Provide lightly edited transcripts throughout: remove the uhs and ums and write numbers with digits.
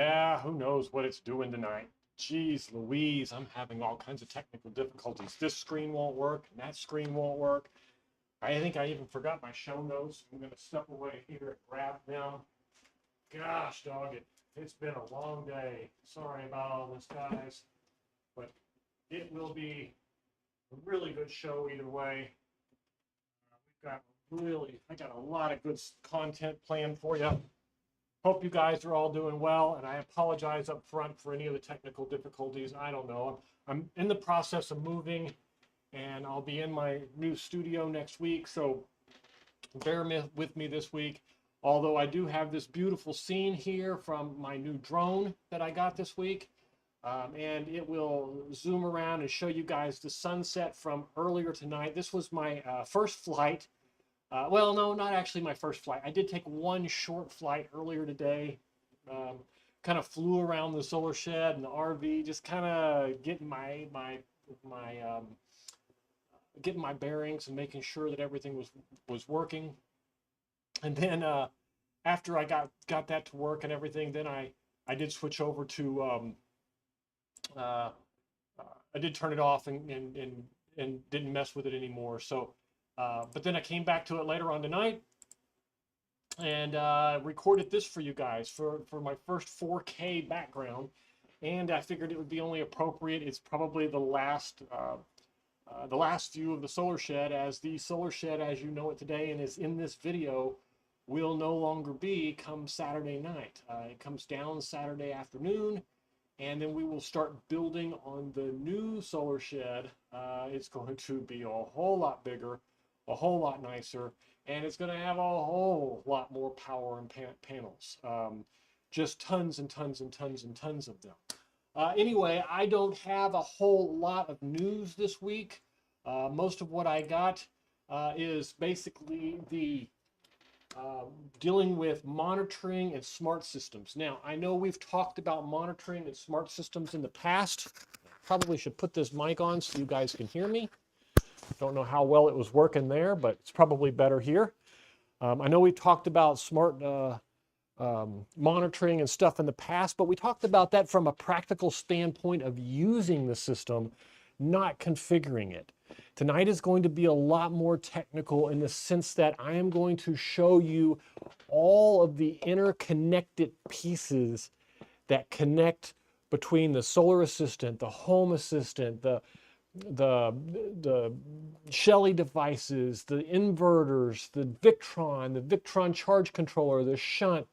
Yeah, who knows what it's doing tonight. Jeez Louise, I'm having all kinds of technical difficulties. This screen won't work, and that screen won't work. I think I even forgot my show notes. I'm going to step away here and grab them. Gosh, dog it. It's been a long day. Sorry about all this, guys. But it will be a really good show either way. I got a lot of good content planned for you. Hope you guys are all doing well, and I apologize up front for any of the technical difficulties. I don't know. I'm in the process of moving, and I'll be in my new studio next week, so bear with me this week. Although I do have this beautiful scene here from my new drone that I got this week, and it will zoom around and show you guys the sunset from earlier tonight. This was my first flight. Well, no, not actually my first flight. I did take one short flight earlier today. Kind of flew around the solar shed and the RV, just kind of getting getting my bearings and making sure that everything was working. And then after I got that to work and everything, then I did switch over to I did turn it off and didn't mess with it anymore. So. But then I came back to it later on tonight and recorded this for you guys for my first 4K background. And I figured it would be only appropriate. It's probably the last view of the solar shed, as the solar shed as you know it today and is in this video will no longer be come Saturday night. It comes down Saturday afternoon, and then we will start building on the new solar shed. It's going to be a whole lot bigger, a whole lot nicer, and it's going to have a whole lot more power and panels. Just tons and tons and tons and tons of them. Anyway, I don't have a whole lot of news this week. Most of what I got is basically the dealing with monitoring and smart systems. Now, I know we've talked about monitoring and smart systems in the past. Probably should put this mic on so you guys can hear me. Don't know how well it was working there, but it's probably better here. I know we talked about smart monitoring and stuff in the past, but we talked about that from a practical standpoint of using the system, not configuring it. Tonight is going to be a lot more technical in the sense that I am going to show you all of the interconnected pieces that connect between the solar assistant, the home assistant, the Shelly devices, the inverters, the Victron charge controller, the shunt,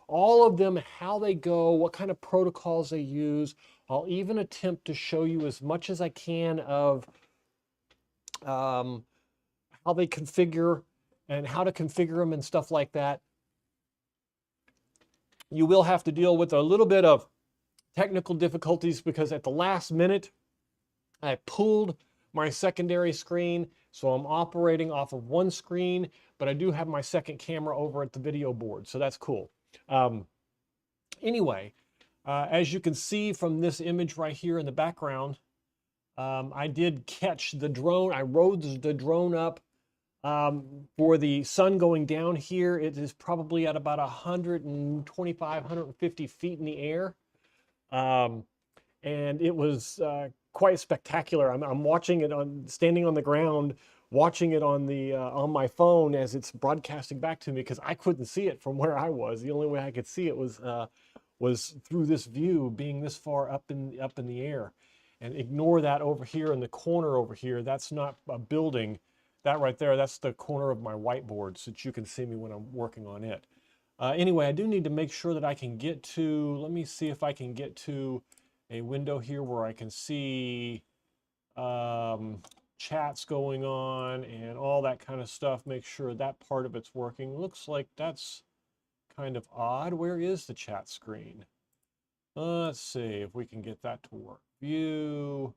all of them, how they go, what kind of protocols they use. I'll even attempt to show you as much as I can of how they configure and how to configure them and stuff like that. You will have to deal with a little bit of technical difficulties because at the last minute, I pulled my secondary screen, so I'm operating off of one screen, but I do have my second camera over at the video board, so that's cool. Anyway, as you can see from this image right here in the background, I did catch the drone. I rode the drone up for the sun going down here. It is probably at about 125, 150 feet in the air. And it was quite spectacular. I'm watching it standing on the ground, watching it on my phone as it's broadcasting back to me because I couldn't see it from where I was. The only way I could see it was through this view, being this far up in the air. And ignore that over here in the corner over here. That's not a building. That right there, that's the corner of my whiteboard so that you can see me when I'm working on it. Anyway, I do need to make sure that I can get to, let me see if I can get to a window here where I can see chats going on and all that kind of stuff. Make sure that part of it's working. Looks like that's kind of odd. Where is the chat screen? Let's see if we can get that to work. View,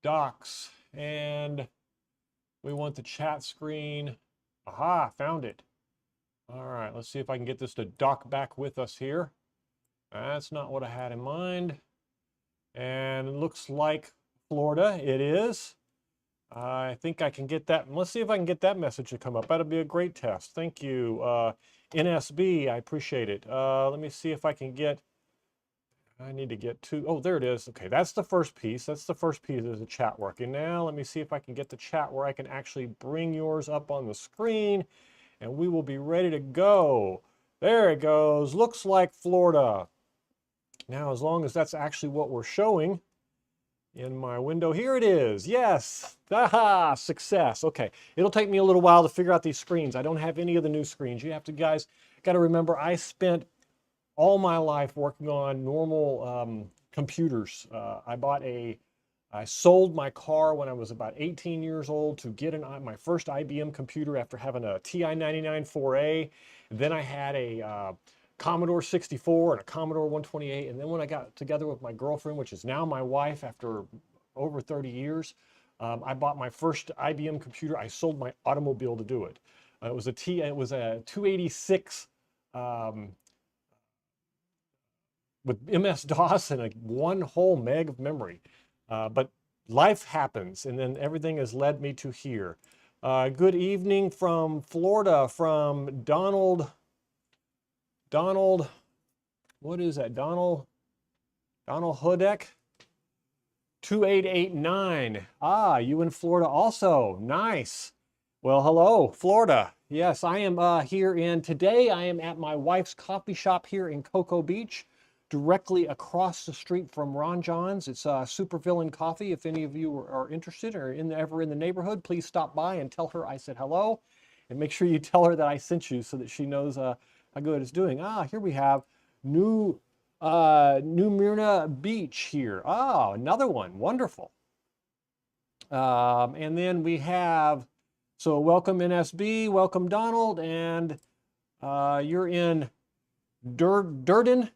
docs, and we want the chat screen. Aha, found it. All right, let's see if I can get this to dock back with us here. That's not what I had in mind. And it looks like Florida, it is. I think I can get that. Let's see if I can get that message to come up. That'll be a great test. Thank you. NSB, I appreciate it. Let me see if I can get I need to get to, oh, there it is. Okay, that's the first piece. That's the first piece of the chat working. Now let me see if I can get the chat where I can actually bring yours up on the screen, and we will be ready to go. There it goes. Looks like Florida. Now, as long as that's actually what we're showing in my window, here it is. Yes. Aha, success. Okay, it'll take me a little while to figure out these screens. I don't have any of the new screens. You have to, guys, got to remember, I spent all my life working on normal computers. I sold my car when I was about 18 years old to get my first IBM computer after having a TI-99 4A. Then I had a Commodore 64 and a Commodore 128. And then when I got together with my girlfriend, which is now my wife after over 30 years, I bought my first IBM computer. I sold my automobile to do it. It was a 286 with MS-DOS and one whole meg of memory. But life happens, and then everything has led me to here. Good evening from Florida, from Donald, what is that? Donald Hudek, 2889. Ah, you in Florida also. Nice. Well, hello, Florida. Yes, I am today I am at my wife's coffee shop here in Cocoa Beach, directly across the street from Ron John's. It's Supervillain Coffee. If any of you are interested or ever in the neighborhood, please stop by and tell her I said hello. And make sure you tell her that I sent you so that she knows how good it's doing. Ah, here we have New Myrna Beach here. Ah, another one. Wonderful. And then we have, so welcome NSB, welcome Donald, and you're in Durden,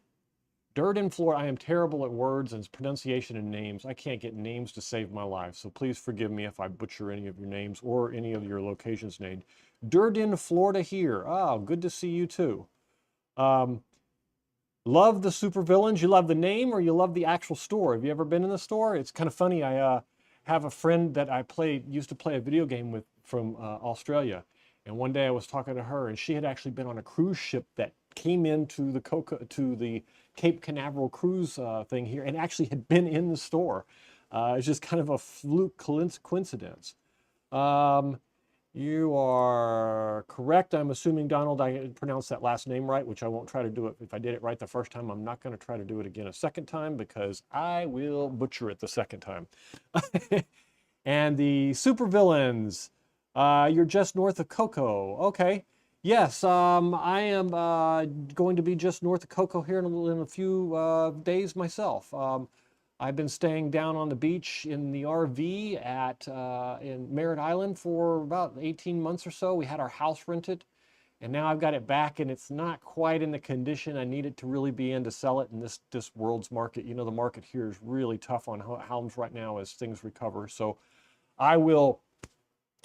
Florida. I am terrible at words and pronunciation and names. I can't get names to save my life, so please forgive me if I butcher any of your names or any of your locations named. Durden, Florida here. Oh, good to see you too. Love the Supervillains. You love the name or you love the actual store? Have you ever been in the store? It's kind of funny. I have a friend that I used to play a video game with from Australia. And one day I was talking to her, and she had actually been on a cruise ship that came into the Cape Canaveral cruise thing here, and actually had been in the store. It's just kind of a fluke coincidence. You are correct. I'm assuming, Donald, I pronounced that last name right, which I won't try to do it. If I did it right the first time, I'm not going to try to do it again a second time because I will butcher it the second time. And the Supervillains, you're just north of Cocoa. Okay. Yes, I am going to be just north of Cocoa here in a few days myself. I've been staying down on the beach in the RV in Merritt Island for about 18 months or so. We had our house rented, and now I've got it back, and it's not quite in the condition I need it to really be in to sell it in this world's market. You know, the market here is really tough on homes right now as things recover. So I will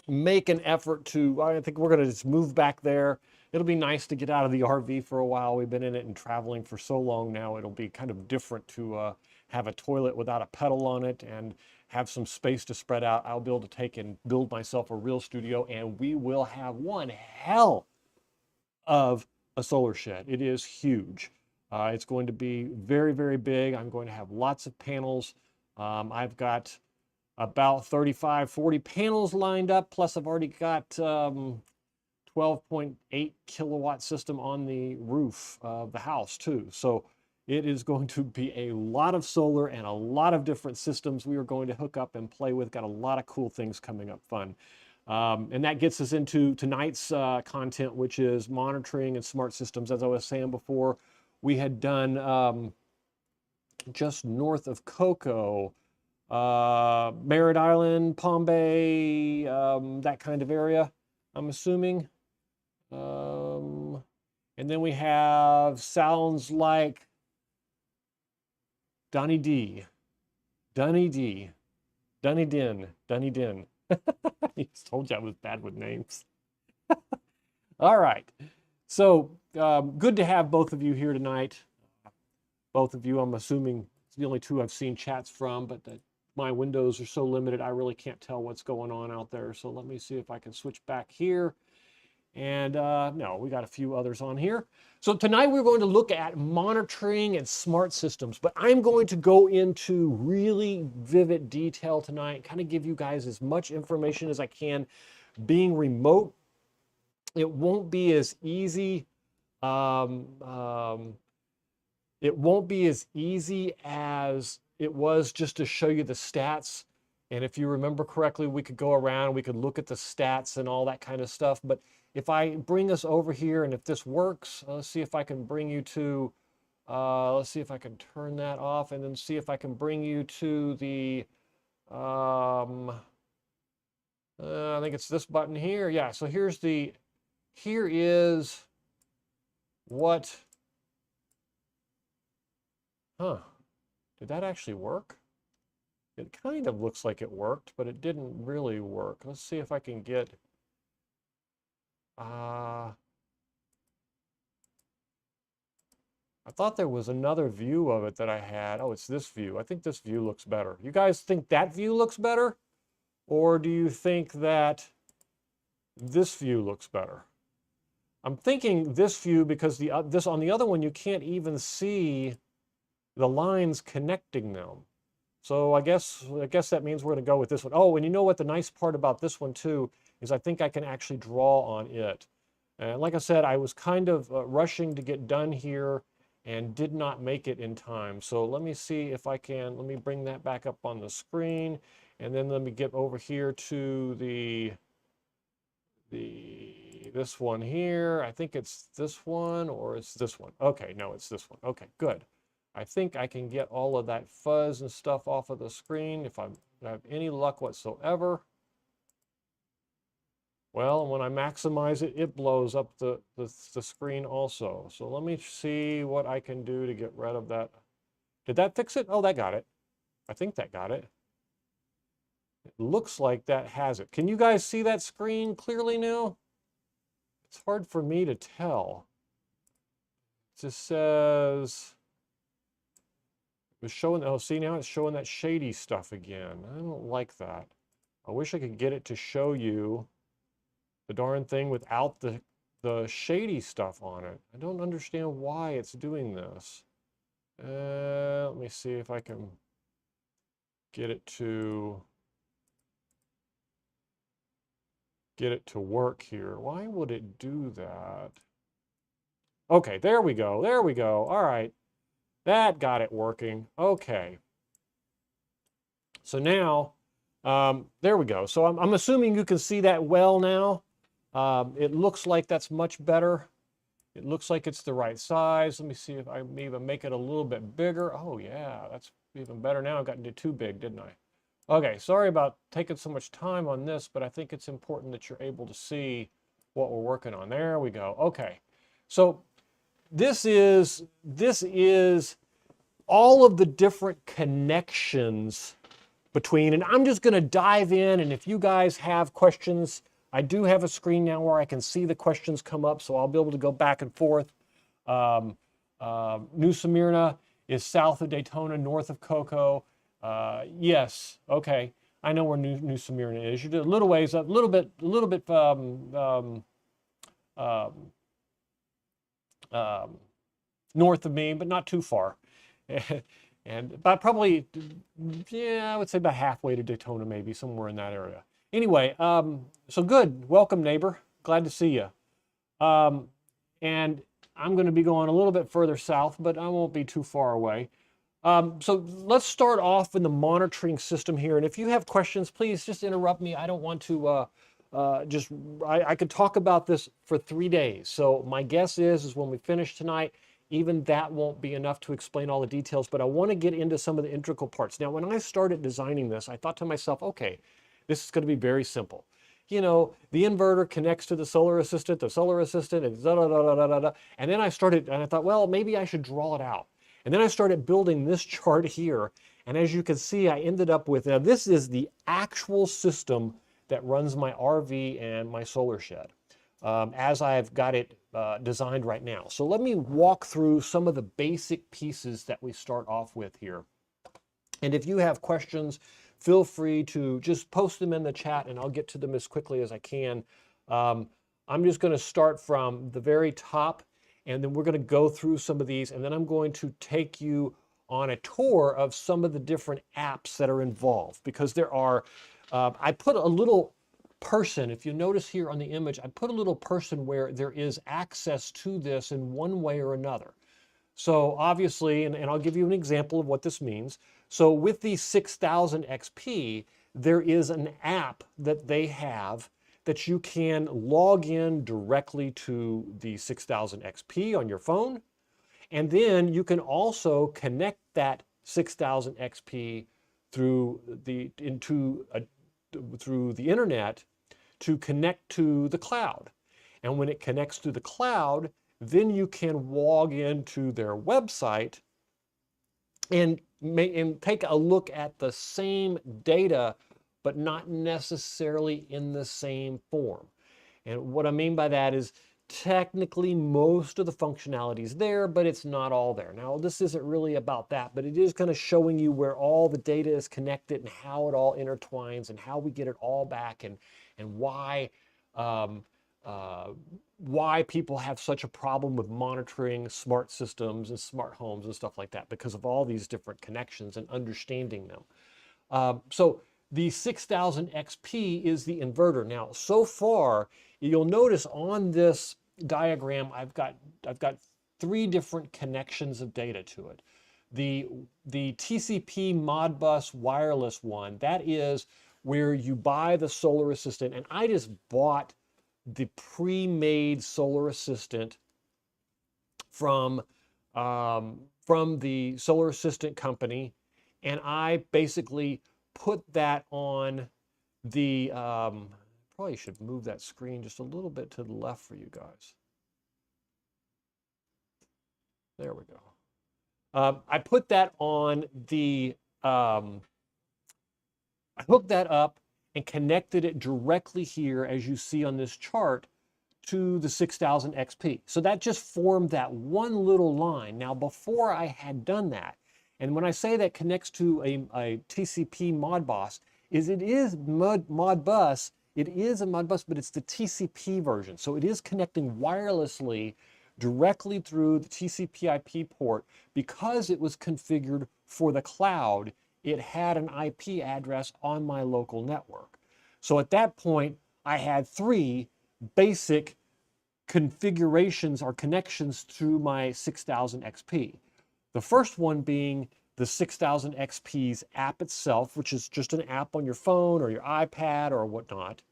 make an effort I think we're going to just move back there. It'll be nice to get out of the RV for a while. We've been in it and traveling for so long now. It'll be kind of different to have a toilet without a pedal on it and have some space to spread out. I'll be able to take and build myself a real studio, and we will have one hell of a solar shed. It is huge. It's going to be very, very big. I'm going to have lots of panels. I've got about 35, 40 panels lined up, plus I've already got 12.8 kilowatt system on the roof of the house too. So it is going to be a lot of solar and a lot of different systems we are going to hook up and play with. Got a lot of cool things coming up, fun. And that gets us into tonight's content, which is monitoring and smart systems. As I was saying before, we had done just north of Cocoa, Merritt Island, Palm Bay, that kind of area, I'm assuming. And then we have sounds like Dunedin. I just told you I was bad with names. All right. So good to have both of you here tonight. Both of you, I'm assuming, it's the only two I've seen chats from, but my windows are so limited, I really can't tell what's going on out there. So let me see if I can switch back here And no, we got a few others on here. So tonight we're going to look at monitoring and smart systems, but I'm going to go into really vivid detail tonight, kind of give you guys as much information as I can. Being remote, it won't be as easy. It won't be as easy as it was just to show you the stats. And if you remember correctly, we could go around, we could look at the stats and all that kind of stuff. But if I bring us over here, and if this works, let's see if I can bring you to, let's see if I can turn that off, and then see if I can bring you to the, I think it's this button here. Yeah, so here is what, did that actually work? It kind of looks like it worked, but it didn't really work. Let's see if I can get, I thought there was another view of it that I had. Oh, it's this view. I think this view looks better. You guys think that view looks better? Or do you think that this view looks better? I'm thinking this view because this on the other one, you can't even see the lines connecting them. So I guess that means we're going to go with this one. Oh, and you know what the nice part about this one too is I think I can actually draw on it. And like I said, I was kind of rushing to get done here and did not make it in time. So let me see if I can, let me bring that back up on the screen, and then let me get over here to this one here. I think it's this one, or it's this one. Okay, no, it's this one. Okay, good. I think I can get all of that fuzz and stuff off of the screen if I have any luck whatsoever. Well, when I maximize it, it blows up the screen also. So let me see what I can do to get rid of that. Did that fix it? Oh, that got it. I think that got it. It looks like that has it. Can you guys see that screen clearly now? It's hard for me to tell. It just says... It was showing, oh, see now it's showing that shady stuff again. I don't like that. I wish I could get it to show you the darn thing without the shady stuff on it. I don't understand why it's doing this. Let me see if I can get it to work here. Why would it do that? Okay, there we go. There we go. All right. That got it working. Okay. So now, there we go. So I'm assuming you can see that well now. It looks like that's much better. It looks like it's the right size. Let me see if I may even make it a little bit bigger. Oh yeah, that's even better now. I got into too big, didn't I? Okay, sorry about taking so much time on this, but I think it's important that you're able to see what we're working on. There we go. Okay. So this is all of the different connections between, and I'm just going to dive in, and if you guys have questions, I do have a screen now where I can see the questions come up, so I'll be able to go back and forth. New Smyrna is south of Daytona, north of Cocoa. Yes, okay, I know where New Smyrna is. You're a little ways up, a little bit north of me, but not too far. And about probably, yeah, I would say about halfway to Daytona, maybe somewhere in that area. Anyway, so good. Welcome, neighbor. Glad to see you. And I'm going to be going a little bit further south, but I won't be too far away. So let's start off in the monitoring system here. And if you have questions, please just interrupt me. I don't want to I could talk about this for 3 days. So my guess is when we finish tonight, even that won't be enough to explain all the details, but I want to get into some of the integral parts. Now, when I started designing this, I thought to myself, okay, this is going to be very simple. You know, the inverter connects to the solar assistant, and da da da da da da da. And then I thought, well, maybe I should draw it out. And then I started building this chart here. And as you can see, I ended up with, now this is the actual system that runs my RV and my solar shed, as I've got it designed right now. So let me walk through some of the basic pieces that we start off with here. And if you have questions, feel free to just post them in the chat and I'll get to them as quickly as I can. I'm just going to start from the very top, and then we're going to go through some of these, and then I'm going to take you on a tour of some of the different apps that are involved, because there are, I put a little person, if you notice here on the image, I put a little person where there is access to this in one way or another. So obviously, and I'll give you an example of what this means. So with the 6000 XP, there is an app that they have that you can log in directly to the 6000 XP on your phone. And then you can also connect that 6000 XP through the through the internet to connect to the cloud. And when it connects to the cloud, then you can log into their website and take a look at the same data, but not necessarily in the same form. And what I mean by that is technically most of the functionality is there, but it's not all there. Now, this isn't really about that, but it is kind of showing you where all the data is connected and how it all intertwines and how we get it all back, and why people have such a problem with monitoring smart systems and smart homes and stuff like that, because of all these different connections and understanding them. So the 6000 XP is the inverter. Now, so far, you'll notice on this diagram, I've got 3 different connections of data to it. The TCP Modbus wireless one, that is where you buy the solar assistant, and I just bought the pre-made solar assistant from the solar assistant company, and I basically put that on the, probably should move that screen just a little bit to the left for you guys. There we go. I put that on the, I hooked that up and connected it directly here, as you see on this chart, to the 6000 XP. So that just formed that one little line. Now, before I had done that, and when I say that connects to a TCP Modbus, it is Modbus, it is a Modbus, but it's the TCP version. So it is connecting wirelessly directly through the TCP IP port. Because it was configured for the cloud, it had an IP address on my local network. So at that point, I had 3 basic configurations or connections to my 6000 XP. The first one being the 6000 XP's app itself, which is just an app on your phone or your iPad or whatnot.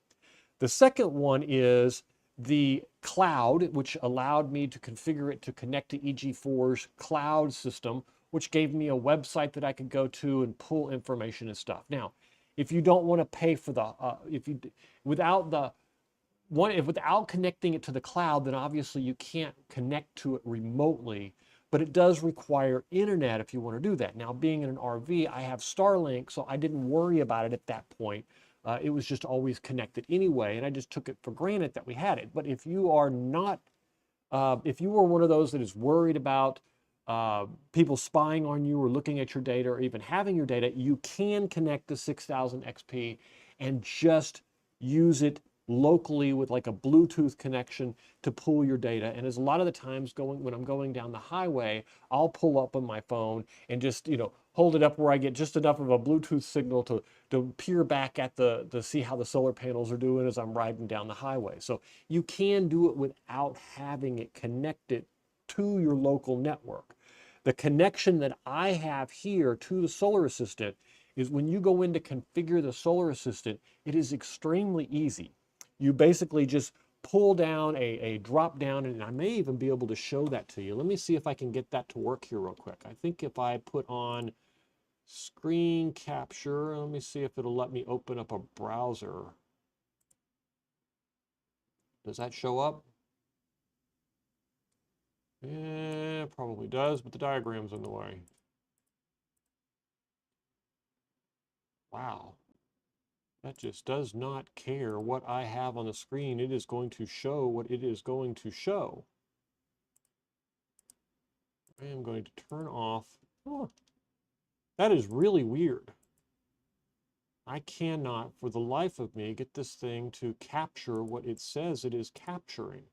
The second one is the cloud, which allowed me to configure it to connect to EG4's cloud system, which gave me a website that I could go to and pull information and stuff. Now, if you don't want to pay for the, without connecting it to the cloud, then obviously you can't connect to it remotely, but it does require internet if you want to do that. Now, being in an RV, I have Starlink, so I didn't worry about it at that point. It was just always connected anyway, and I just took it for granted that we had it. But if you are not, if you are one of those that is worried about people spying on you or looking at your data or even having your data, you can connect the 6000 XP and just use it locally with like a Bluetooth connection to pull your data. And as a lot of the times when I'm going down the highway, I'll pull up on my phone and just, hold it up where I get just enough of a Bluetooth signal to peer back at to see how the solar panels are doing as I'm riding down the highway. So you can do it without having it connected to your local network. The connection that I have here to the solar assistant is when you go in to configure the solar assistant, it is extremely easy. You basically just pull down a drop down, and I may even be able to show that to you. Let me see if I can get that to work here real quick. I think if I put on screen capture, let me see if it'll let me open up a browser. Does that show up? Yeah, probably does, but the diagram's in the way. Wow. That just does not care what I have on the screen. It is going to show what it is going to show. I am going to turn off. Oh, that is really weird. I cannot, for the life of me, get this thing to capture what it says it is capturing.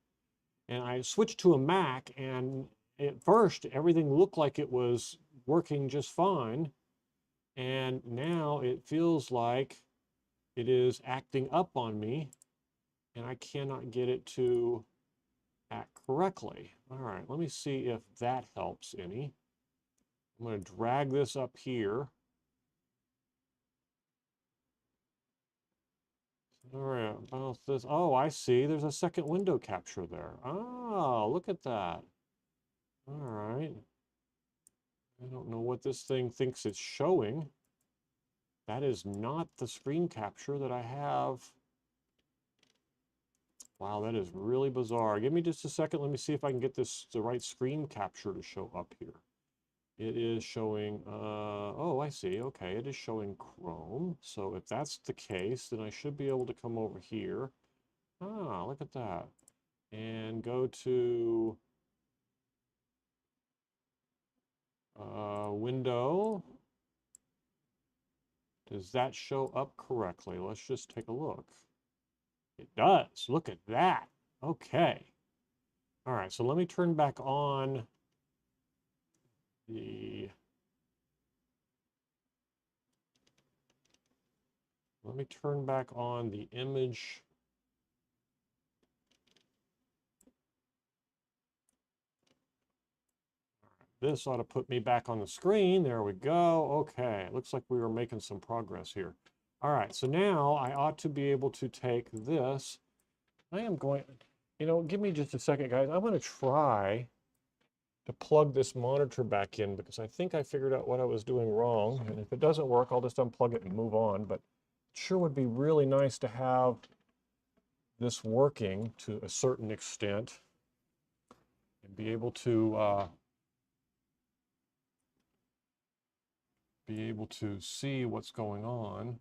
And I switched to a Mac, and at first everything looked like it was working just fine. And now it feels like it is acting up on me, and I cannot get it to act correctly. All right, let me see if that helps any. I'm going to drag this up here. All right, about this. Oh, I see. There's a second window capture there. Oh, look at that. All right. I don't know what this thing thinks it's showing. That is not the screen capture that I have. Wow, that is really bizarre. Give me just a second. Let me see if I can get this the right screen capture to show up here. It is showing, oh, I see. Okay, it is showing Chrome. So if that's the case, then I should be able to come over here. Ah, look at that. And go to window. Does that show up correctly? Let's just take a look. It does. Look at that. Okay. All right, so let me turn back on the... Let me turn back on the image. This ought to put me back on the screen. There we go. Okay, looks like we were making some progress here. All right, so now I ought to be able to take this. I am going, give me just a second, guys. I'm going to try to plug this monitor back in because I think I figured out what I was doing wrong. And if it doesn't work, I'll just unplug it and move on. But it sure would be really nice to have this working to a certain extent and be able to see what's going on.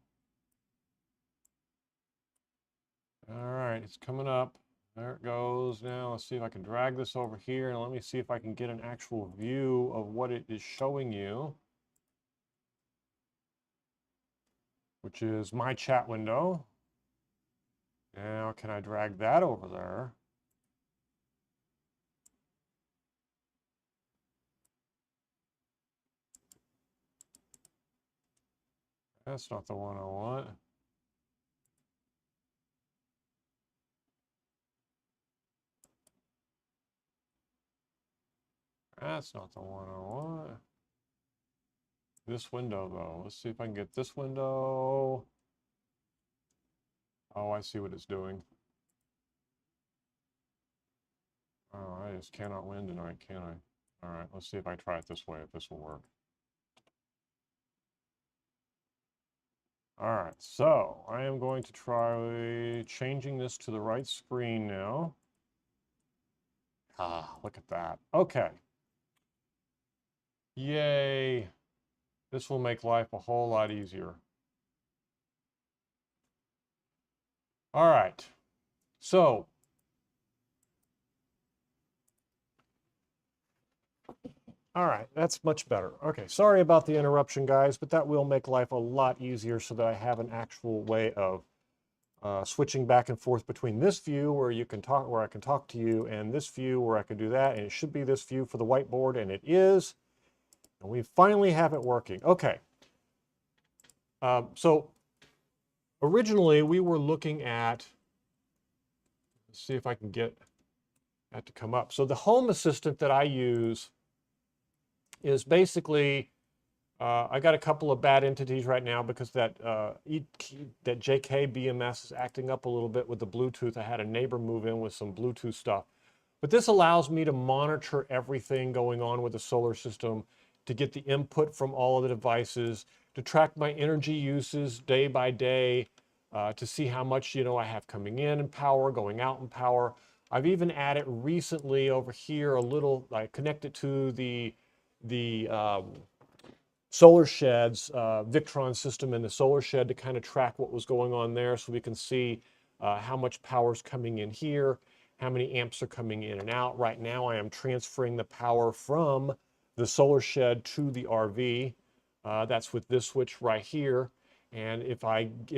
All right, it's coming up. There it goes. Now let's see if I can drag this over here and let me see if I can get an actual view of what it is showing you, which is my chat window. Now, can I drag that over there? That's not the one I want. That's not the one I want. This window, though. Let's see if I can get this window. Oh, I see what it's doing. Oh, I just cannot win tonight, can I? All right, let's see if I try it this way, if this will work. All right, so I am going to try changing this to the right screen now. Ah, look at that. Okay. Yay. This will make life a whole lot easier. All right. So, all right, that's much better. Okay, sorry about the interruption, guys, but that will make life a lot easier so that I have an actual way of switching back and forth between this view where you can talk, where I can talk to you, and this view where I can do that. And it should be this view for the whiteboard, and it is. And we finally have it working. Okay. So originally we were looking at, let's see if I can get that to come up. So the Home Assistant that I use is basically, I got a couple of bad entities right now because that JK BMS is acting up a little bit with the Bluetooth. I had a neighbor move in with some Bluetooth stuff. But this allows me to monitor everything going on with the solar system, to get the input from all of the devices, to track my energy uses day by day, to see how much I have coming in power, going out in power. I've even added recently over here a little, I connected to the solar shed's Victron system in the solar shed to kind of track what was going on there, so we can see how much power is coming in here, how many amps are coming in and out. Right now I am transferring the power from the solar shed to the RV. That's with this switch right here. And if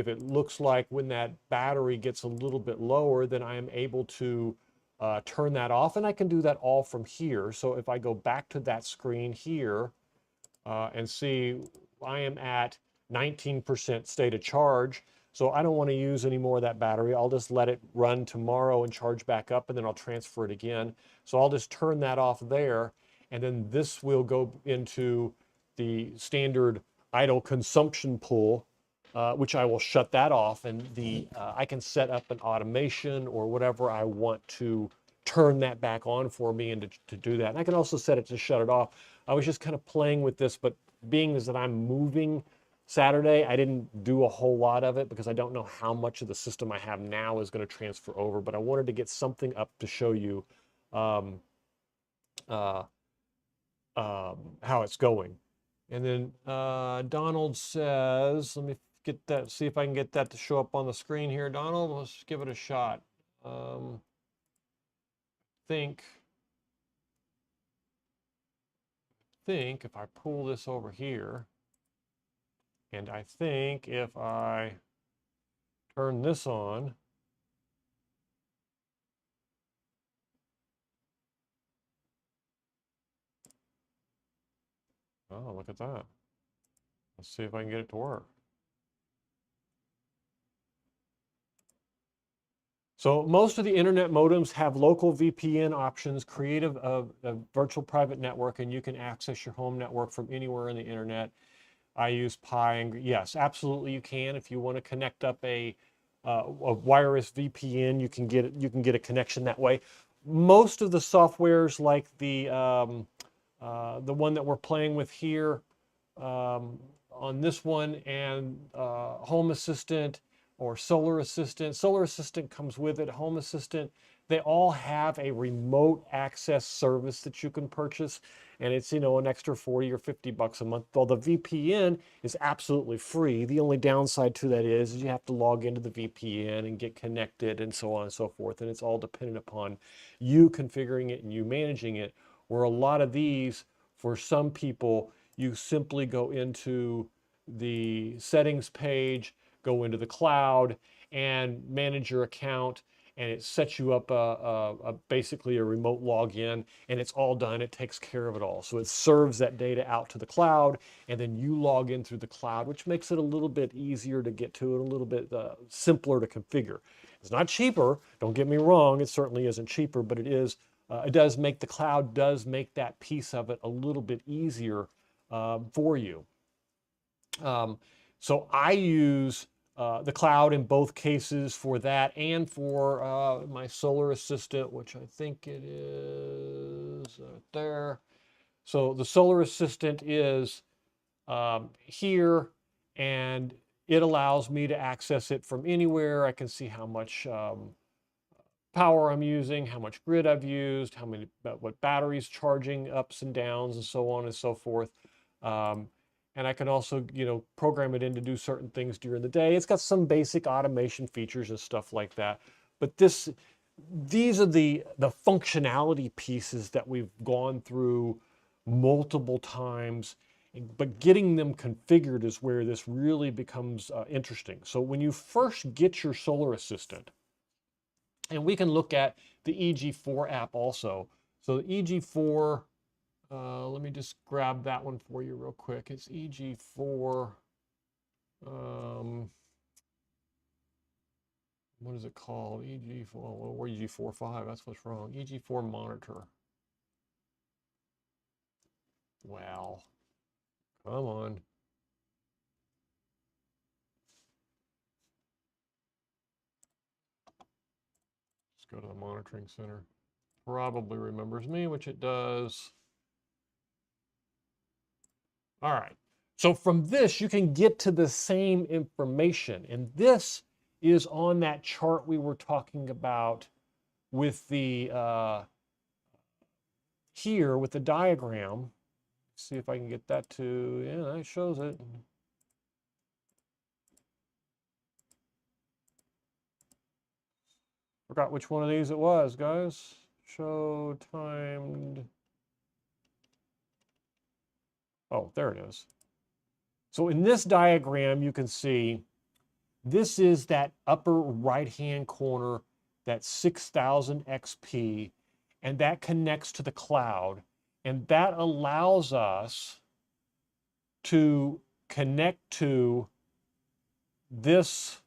it looks like when that battery gets a little bit lower, then I am able to turn that off, and I can do that all from here. So if I go back to that screen here and see, I am at 19% state of charge. So I don't want to use any more of that battery. I'll just let it run tomorrow and charge back up, and then I'll transfer it again. So I'll just turn that off there, and then this will go into the standard idle consumption pool, which I will shut that off, and I can set up an automation or whatever I want to turn that back on for me and to do that. And I can also set it to shut it off. I was just kind of playing with this, but being as that I'm moving Saturday, I didn't do a whole lot of it because I don't know how much of the system I have now is going to transfer over, but I wanted to get something up to show you how it's going. And then Donald says, let me get that, see if I can get that to show up on the screen here. Donald, let's give it a shot. Think if I pull this over here, and I think if I turn this on, oh, look at that. Let's see if I can get it to work. So most of the internet modems have local VPN options, create a virtual private network, and you can access your home network from anywhere on the internet. I use Pi, and yes, absolutely you can. If you want to connect up a wireless VPN, you can get a connection that way. Most of the softwares, like the one that we're playing with here on this one, and Home Assistant or Solar Assistant. Solar Assistant comes with it, Home Assistant. They all have a remote access service that you can purchase, and it's, you know, an extra 40 or 50 bucks a month. While the VPN is absolutely free, the only downside to that is you have to log into the VPN and get connected and so on and so forth, and it's all dependent upon you configuring it and you managing it. Where a lot of these, for some people, you simply go into the settings page, go into the cloud and manage your account, and it sets you up basically a remote login, and it's all done. It takes care of it all. So it serves that data out to the cloud, and then you log in through the cloud, which makes it a little bit easier to get to and a little bit simpler to configure. It's not cheaper, don't get me wrong, it certainly isn't cheaper, but it is. It does make the cloud does make that piece of it a little bit easier for you. So I use the cloud in both cases for that, and for my Solar Assistant, which I think it is there. So the Solar Assistant is here, and it allows me to access it from anywhere. I can see how much power I'm using, how much grid I've used, what batteries charging ups and downs, and so on and so forth. And I can also, you know, program it in to do certain things during the day. It's got some basic automation features and stuff like that. But these are the functionality pieces that we've gone through multiple times. But getting them configured is where this really becomes interesting. So when you first get your Solar Assistant, and we can look at the EG4 app also. So the EG4, let me just grab that one for you real quick. It's EG4, what is it called? EG4, or EG45, that's what's wrong. EG4 monitor. Wow, come on. Let's go to the monitoring center. Probably remembers me, which it does. All right. So from this, you can get to the same information. And this is on that chart we were talking about with the, here with the diagram. See if I can get that to, yeah, that shows it. Forgot which one of these it was, guys. Show timed. Oh, there it is. So in this diagram, you can see this is that upper right-hand corner, that 6000 XP, and that connects to the cloud. And that allows us to connect to this,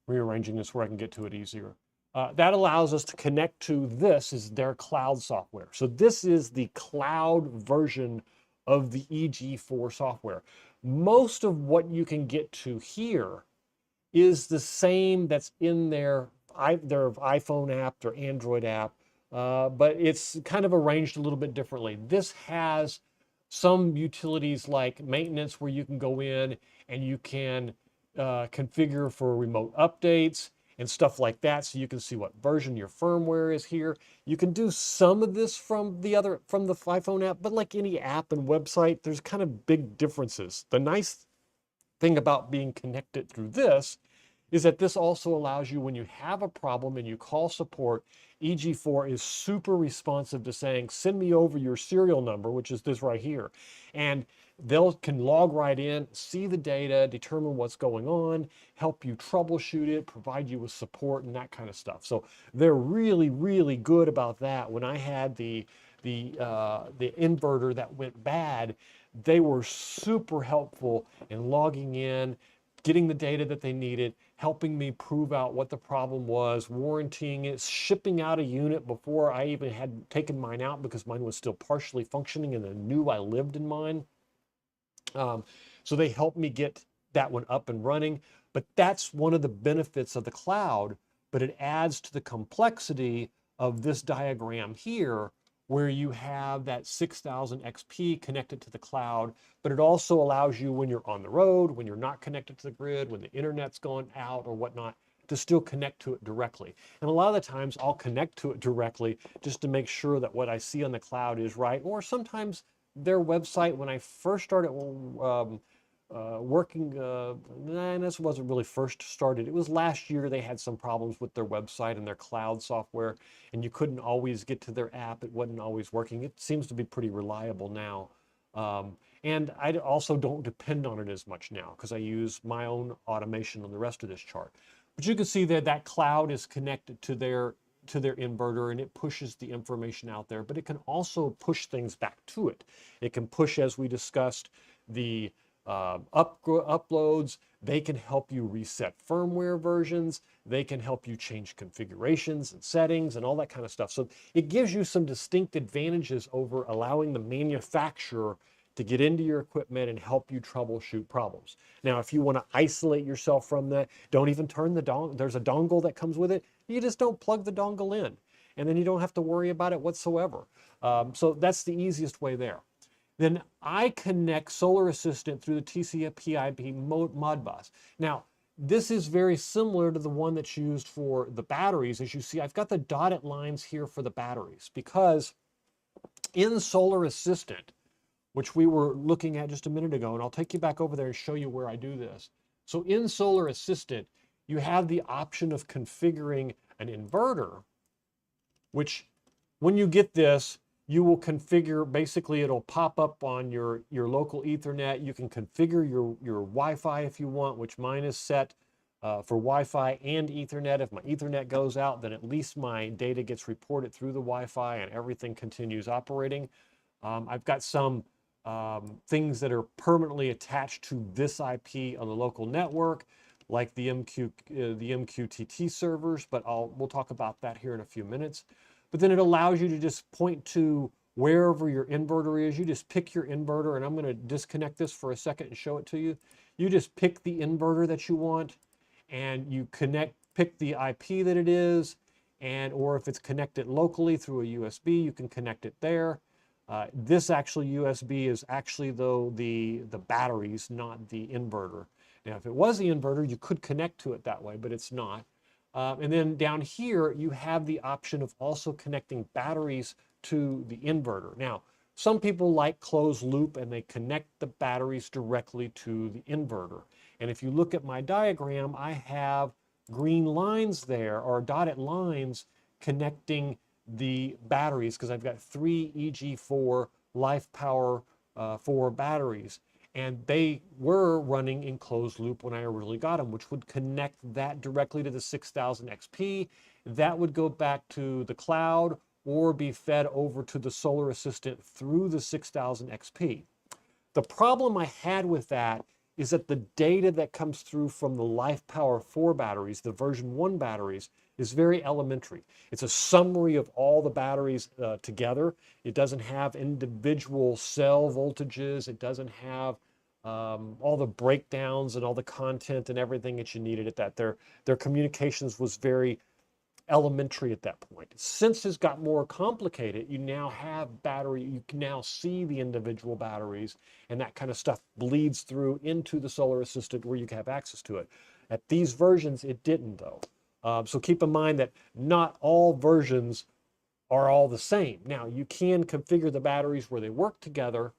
rearranging this where I can get to it easier. That allows us to connect to this is their cloud software. So this is the cloud version of the EG4 software. Most of what you can get to here is the same that's in their iPhone app, their Android app, but it's kind of arranged a little bit differently. This has some utilities like maintenance where you can go in and you can configure for remote updates and stuff like that, so you can see what version your firmware is here. You can do some of this from the iPhone app, but like any app and website, there's kind of big differences. The nice thing about being connected through this is that this also allows you, when you have a problem and you call support, EG4 is super responsive to saying, send me over your serial number, which is this right here. And they can log right in, see the data, determine what's going on, help you troubleshoot it, provide you with support and that kind of stuff. So they're really, really good about that. When I had the inverter that went bad, they were super helpful in logging in, getting the data that they needed, helping me prove out what the problem was, warrantying it, shipping out a unit before I even had taken mine out because mine was still partially functioning and I knew I lived in mine. So they helped me get that one up and running. But that's one of the benefits of the cloud, but it adds to the complexity of this diagram here, where you have that 6000 XP connected to the cloud, but it also allows you, when you're on the road, when you're not connected to the grid, when the internet's going out or whatnot, to still connect to it directly. And a lot of the times I'll connect to it directly just to make sure that what I see on the cloud is right. Or sometimes their website, when I first started working, this wasn't really first started. It was last year they had some problems with their website and their cloud software, and you couldn't always get to their app. It wasn't always working. It seems to be pretty reliable now. And I also don't depend on it as much now because I use my own automation on the rest of this chart. But you can see that that cloud is connected to their inverter and it pushes the information out there, but it can also push things back to it. It can push, as we discussed, the uploads. They can help you reset firmware versions. They can help you change configurations and settings and all that kind of stuff. So it gives you some distinct advantages over allowing the manufacturer to get into your equipment and help you troubleshoot problems. Now, if you want to isolate yourself from that, don't even turn the dongle. There's a dongle that comes with it. You just don't plug the dongle in, and then you don't have to worry about it whatsoever. So that's the easiest way there. Then I connect Solar Assistant through the TCP/IP Modbus. Now, this is very similar to the one that's used for the batteries. As you see, I've got the dotted lines here for the batteries because in Solar Assistant, which we were looking at just a minute ago, and I'll take you back over there and show you where I do this. So in Solar Assistant, you have the option of configuring an inverter, which when you get this, you will configure, basically it'll pop up on your local Ethernet. You can configure your Wi-Fi if you want, which mine is set for Wi-Fi and Ethernet. If my Ethernet goes out, then at least my data gets reported through the Wi-Fi and everything continues operating. I've got some things that are permanently attached to this IP on the local network, like the MQTT servers, but we'll talk about that here in a few minutes. But then it allows you to just point to wherever your inverter is. You just pick your inverter, and I'm going to disconnect this for a second and show it to you. You just pick the inverter that you want, and you pick the IP that it is, or if it's connected locally through a USB, you can connect it there. This actually USB is actually, though, the batteries, not the inverter. Now, if it was the inverter, you could connect to it that way, but it's not. And then down here, you have the option of also connecting batteries to the inverter. Now, some people like closed loop and they connect the batteries directly to the inverter. And if you look at my diagram, I have green lines there, or dotted lines, connecting the batteries, because I've got 3 EG4 Life Power for batteries. And they were running in closed loop when I originally got them, which would connect that directly to the 6000 XP. That would go back to the cloud or be fed over to the Solar Assistant through the 6000 XP. The problem I had with that is that the data that comes through from the Life Power 4 batteries, the version 1 batteries, is very elementary. It's a summary of all the batteries together. It doesn't have individual cell voltages. It doesn't have all the breakdowns and all the content and everything that you needed at that. Their communications was very elementary at that point. Since it's got more complicated, you now have battery, you can now see the individual batteries, and that kind of stuff bleeds through into the Solar Assistant where you can have access to it. At these versions, it didn't though. So keep in mind that not all versions are all the same. Now, you can configure the batteries where they work together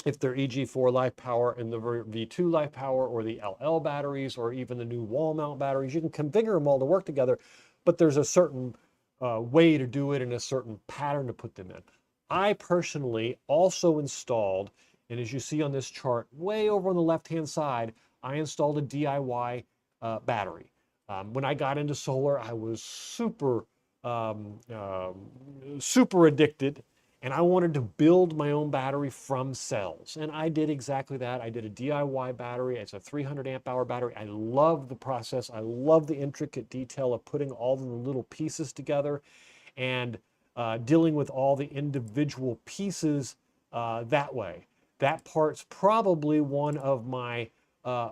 if they're EG4 Life Power and the V2 Life Power, or the LL batteries, or even the new wall mount batteries. You can configure them all to work together, but there's a certain way to do it and a certain pattern to put them in. I personally also installed, and as you see on this chart, way over on the left-hand side, I installed a DIY battery. When I got into solar, I was super addicted, and I wanted to build my own battery from cells. And I did exactly that. I did a DIY battery. It's a 300 amp hour battery. I love the process. I love the intricate detail of putting all the little pieces together and dealing with all the individual pieces that way. That part's probably one of my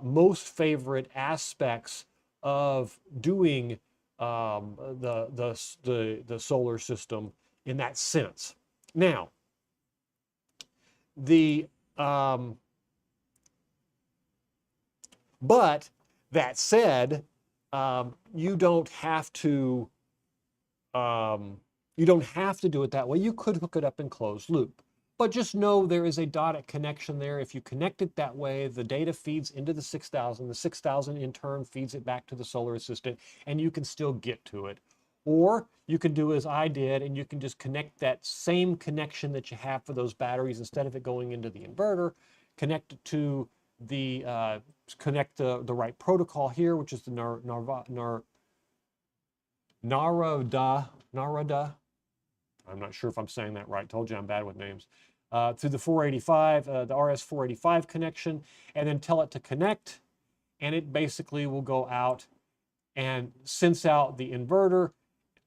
most favorite aspects of doing the solar system in that sense. Now, but that said, you don't have to do it that way. You could hook it up in closed loop, but just know there is a dotted connection there. If you connect it that way, the data feeds into the 6000. The 6000 in turn feeds it back to the Solar Assistant, and you can still get to it. Or you can do as I did, and you can just connect that same connection that you have for those batteries. Instead of it going into the inverter, connect it to the right protocol here, which is the Narada. I'm not sure if I'm saying that right. Told you I'm bad with names. Through the 485, the RS485 connection, and then tell it to connect, and it basically will go out and sense out the inverter,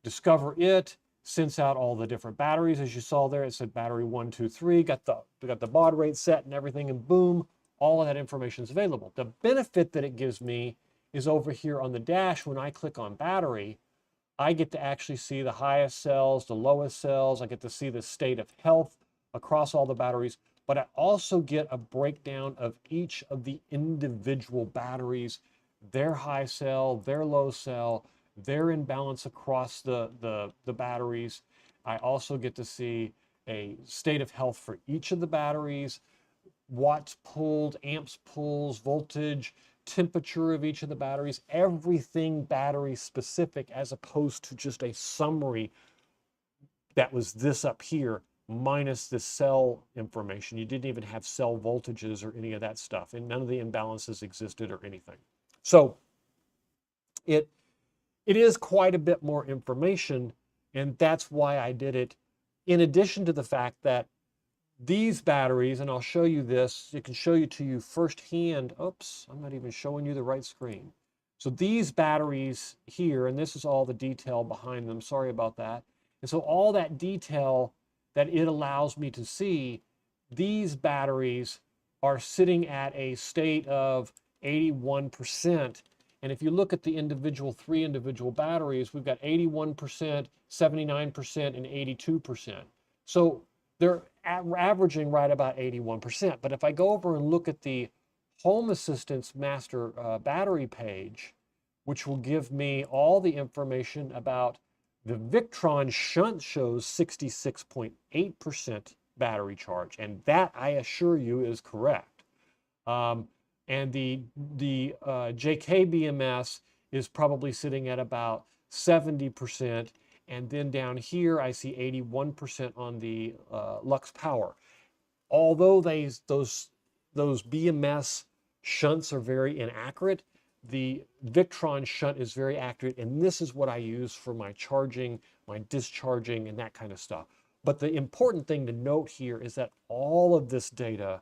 discover it, sense out all the different batteries. As you saw there, it said battery 1, 2, 3, got the baud rate set and everything, and boom, all of that information is available. The benefit that it gives me is over here on the dash. When I click on battery, I get to actually see the highest cells, the lowest cells. I get to see the state of health across all the batteries, but I also get a breakdown of each of the individual batteries, their high cell, their low cell, their imbalance across the batteries. I also get to see a state of health for each of the batteries, watts pulled, amps pulls, voltage, temperature of each of the batteries, everything battery specific, as opposed to just a summary that was this up here minus the cell information. You didn't even have cell voltages or any of that stuff, and none of the imbalances existed or anything. So it is quite a bit more information, and that's why I did it, in addition to the fact that these batteries, and I'll show you this, it can show you to you firsthand. Oops, I'm not even showing you the right screen. So these batteries here, and this is all the detail behind them, sorry about that. And so all that detail that it allows me to see, these batteries are sitting at a state of 81%. And if you look at the three individual batteries, we've got 81%, 79%, and 82%. So they're averaging right about 81%. But if I go over and look at the Home Assistant's master battery page, which will give me all the information about the Victron shunt, shows 66.8% battery charge. And that, I assure you, is correct. And the JK BMS is probably sitting at about 70%. And then down here, I see 81% on the Lux Power. although those BMS shunts are very inaccurate, the Victron shunt is very accurate, and this is what I use for my charging, my discharging, and that kind of stuff. But the important thing to note here is that all of this data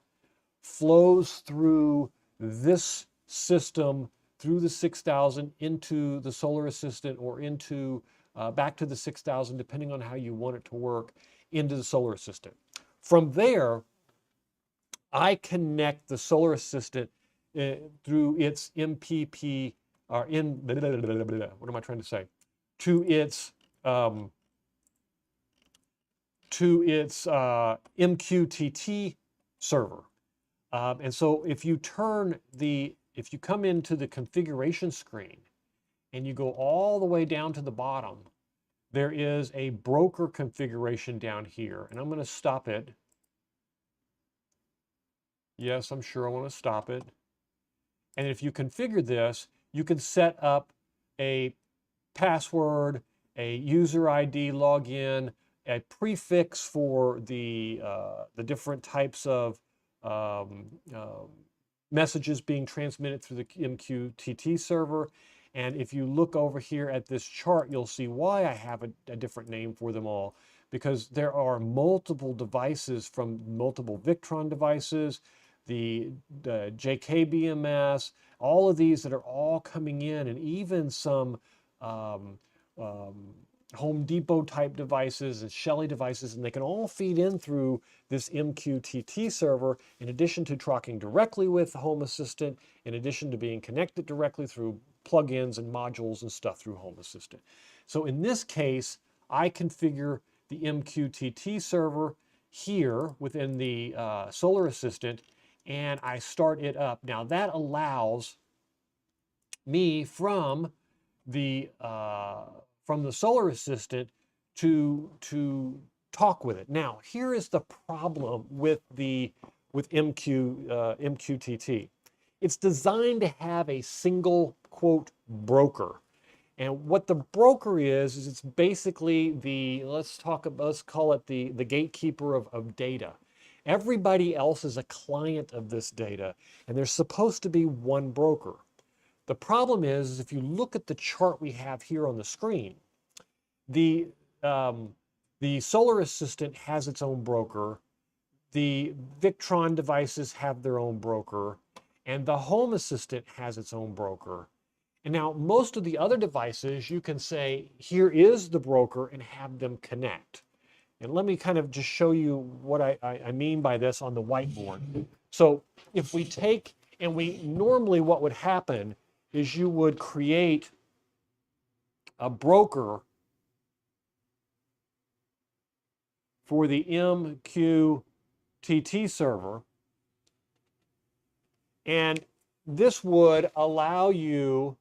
flows through this system, through the 6000 into the Solar Assistant, or into back to the 6000, depending on how you want it to work, into the Solar Assistant. From there, I connect the Solar Assistant through its MPP, or what am I trying to say? To its MQTT server. And so if you come into the configuration screen and you go all the way down to the bottom, there is a broker configuration down here, and I'm going to stop it. Yes, I'm sure I want to stop it. And if you configure this, you can set up a password, a user ID login, a prefix for the different types of messages being transmitted through the MQTT server. And if you look over here at this chart, you'll see why I have a different name for them all, because there are multiple devices from multiple Victron devices, the JKBMS, all of these that are all coming in, and even some Home Depot type devices and Shelly devices, and they can all feed in through this MQTT server, in addition to talking directly with Home Assistant, in addition to being connected directly through plugins and modules and stuff through Home Assistant. So in this case, I configure the MQTT server here within the Solar Assistant, and I start it up. Now that allows me from the Solar Assistant to talk with it. Now, here is the problem with MQTT. It's designed to have a single quote broker. And what the broker is it's basically let's call it the gatekeeper of data. Everybody else is a client of this data, and there's supposed to be one broker. The problem is if you look at the chart we have here on the screen, the Solar Assistant has its own broker, the Victron devices have their own broker, and the Home Assistant has its own broker. And now most of the other devices, you can say, here is the broker, and have them connect. And let me kind of just show you what I mean by this on the whiteboard. So if we take, and normally what would happen is you would create a broker for the MQTT server, and this would allow you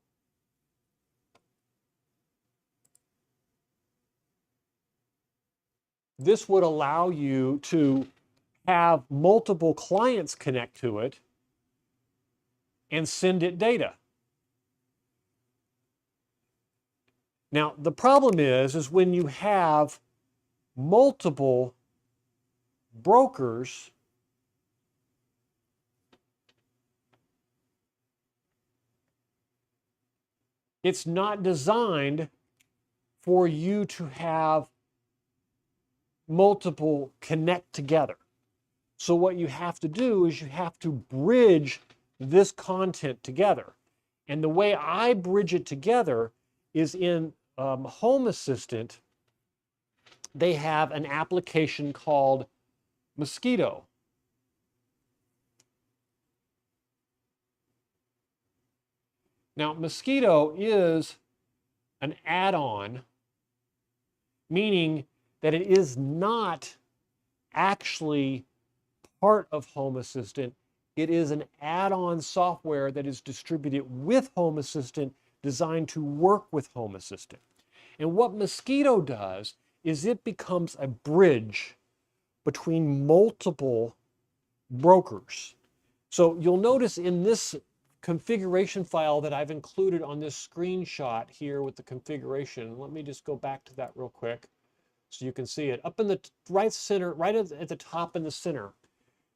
to have multiple clients connect to it and send it data. Now, the problem is when you have multiple brokers, it's not designed for you to have multiple connect together. So what you have to do is you have to bridge this content together. And the way I bridge it together is in Home Assistant, they have an application called Mosquito. Now, Mosquito is an add-on, meaning that it is not actually part of Home Assistant. It is an add-on software that is distributed with Home Assistant, designed to work with Home Assistant. And what Mosquito does is it becomes a bridge between multiple brokers. So you'll notice in this configuration file that I've included on this screenshot here with the configuration, let me just go back to that real quick so you can see it. Up in the right center, right at the top in the center,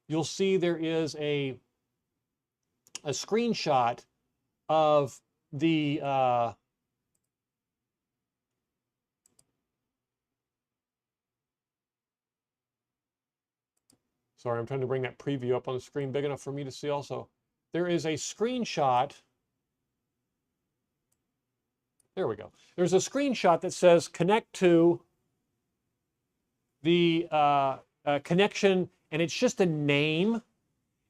you'll see there is a screenshot of the sorry, I'm trying to bring that preview up on the screen big enough for me to see also. There is a screenshot. There we go. There's a screenshot that says connect to the connection, and it's just a name,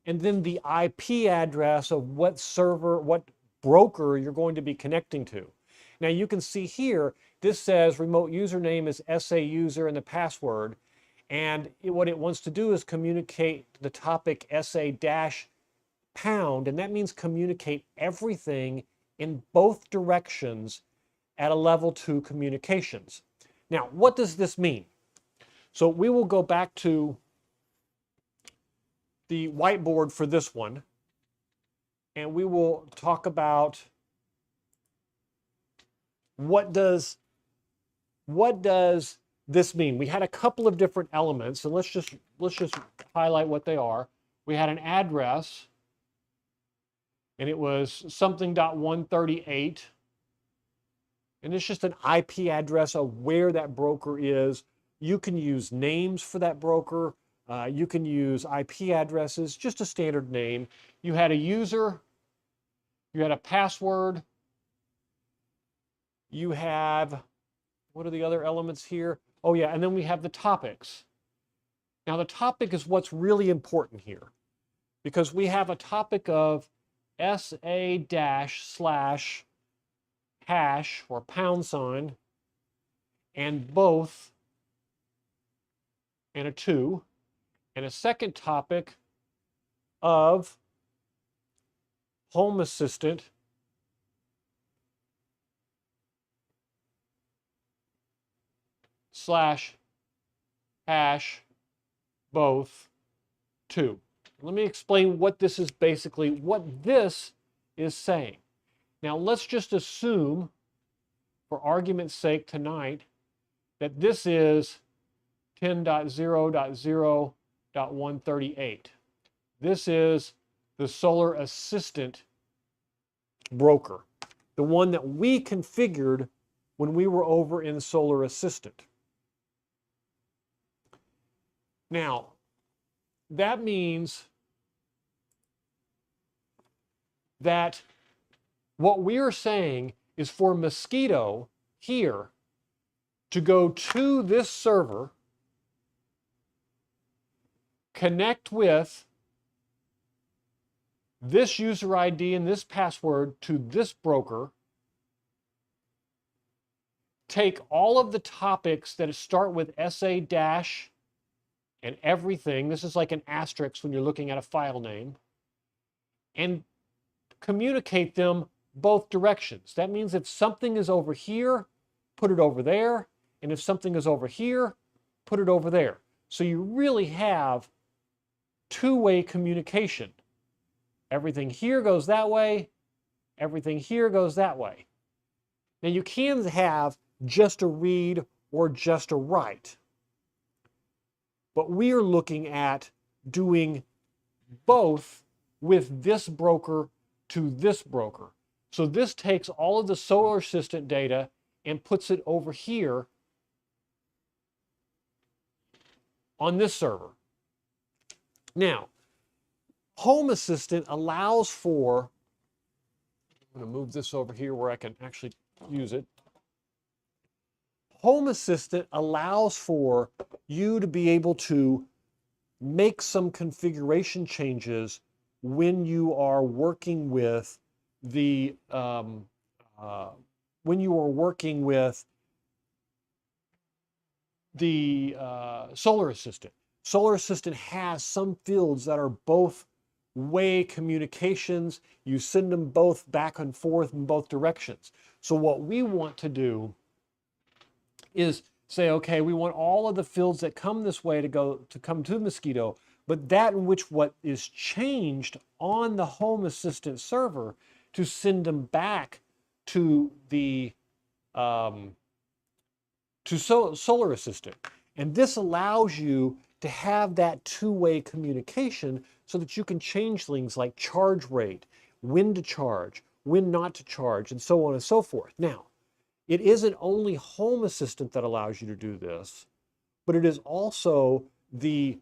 and then the IP address of what server, what broker you're going to be connecting to. Now you can see here, this says remote username is SA user and the password. And what it wants to do is communicate the topic SA-pound, and that means communicate everything in both directions at a level 2 communications. Now, what does this mean? So we will go back to the whiteboard for this one, and we will talk about what does this mean? We had a couple of different elements, and let's just highlight what they are. We had an address, and it was something.138, and it's just an IP address of where that broker is. You can use names for that broker. You can use IP addresses, just a standard name. You had a user, you had a password, you have, what are the other elements here? Oh yeah, and then we have the topics. Now the topic is what's really important here, because we have a topic of SA-/ hash or pound sign and both and a 2, and a second topic of Home Assistant / hash both 2. Let me explain what this is basically, what this is saying. Now let's just assume, for argument's sake tonight, that this is 10.0.0.138. This is the Solar Assistant broker, the one that we configured when we were over in Solar Assistant. Now, that means that what we are saying is for Mosquito here to go to this server, connect with this user ID and this password to this broker, take all of the topics that start with SA- and everything, this is like an asterisk when you're looking at a file name, and communicate them both directions. That means if something is over here, put it over there, and if something is over here, put it over there. So you really have two-way communication. Everything here goes that way, everything here goes that way. Now you can have just a read or just a write, but we are looking at doing both with this broker to this broker. So this takes all of the Solar Assistant data and puts it over here on this server. Now, Home Assistant allows for, I'm going to move this over here where I can actually use it. Home Assistant allows for you to be able to make some configuration changes when you are working with the Solar Assistant. Solar Assistant has some fields that are both way communications. You send them both back and forth in both directions. So what we want to do is say, okay, we want all of the fields that come this way to come to Mosquito, but that in which what is changed on the Home Assistant server to send them back to the Solar Assistant. And this allows you to have that two-way communication so that you can change things like charge rate, when to charge, when not to charge, and so on and so forth. Now, it isn't only Home Assistant that allows you to do this, but it is also the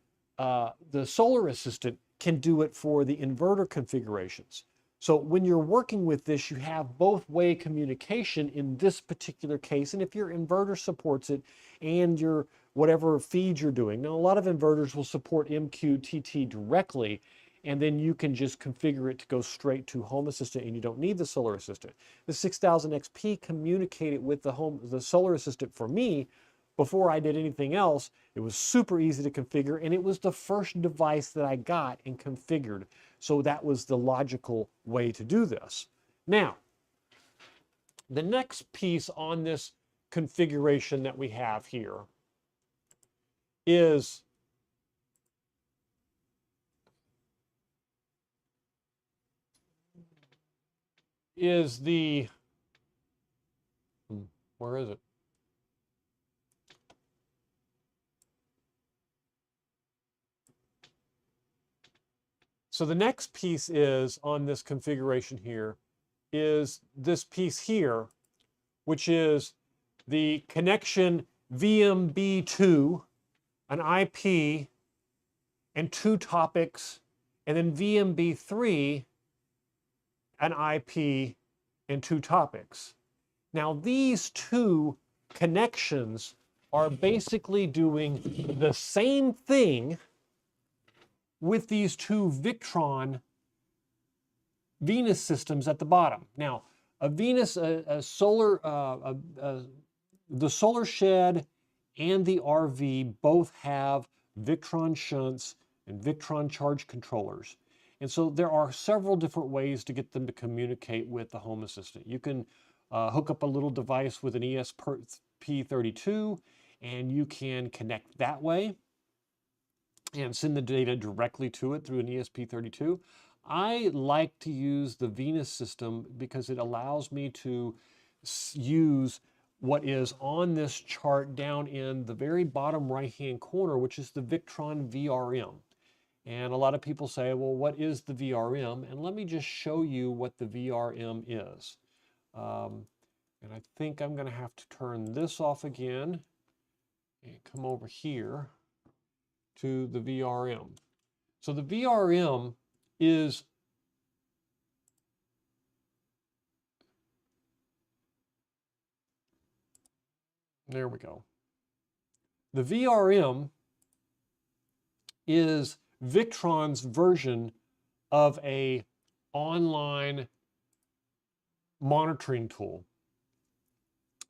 Solar Assistant can do it for the inverter configurations. So when you're working with this, you have both way communication in this particular case. And if your inverter supports it and your whatever feed you're doing. Now, a lot of inverters will support MQTT directly, and then you can just configure it to go straight to Home Assistant and you don't need the Solar Assistant. The 6000 XP communicated with the Solar Assistant for me before I did anything else. It was super easy to configure, and it was the first device that I got and configured. So that was the logical way to do this. Now, the next piece on this configuration that we have here is the, where is it? So the next piece is on this configuration here is this piece here, which is the connection VMB2, an IP, and 2 topics, and then VMB3, an IP, and 2 topics. Now these 2 connections are basically doing the same thing with these 2 Victron Venus systems at the bottom. Now, the solar shed and the RV both have Victron shunts and Victron charge controllers. And so there are several different ways to get them to communicate with the Home Assistant. You can hook up a little device with an ESP32 and you can connect that way and send the data directly to it through an ESP32. I like to use the Venus system because it allows me to use what is on this chart down in the very bottom right-hand corner, which is the Victron VRM. And a lot of people say, well, what is the VRM? And let me just show you what the VRM is. And I think I'm going to have to turn this off again and come over here to the VRM. So the VRM is there we go. The VRM is Victron's version of a online monitoring tool.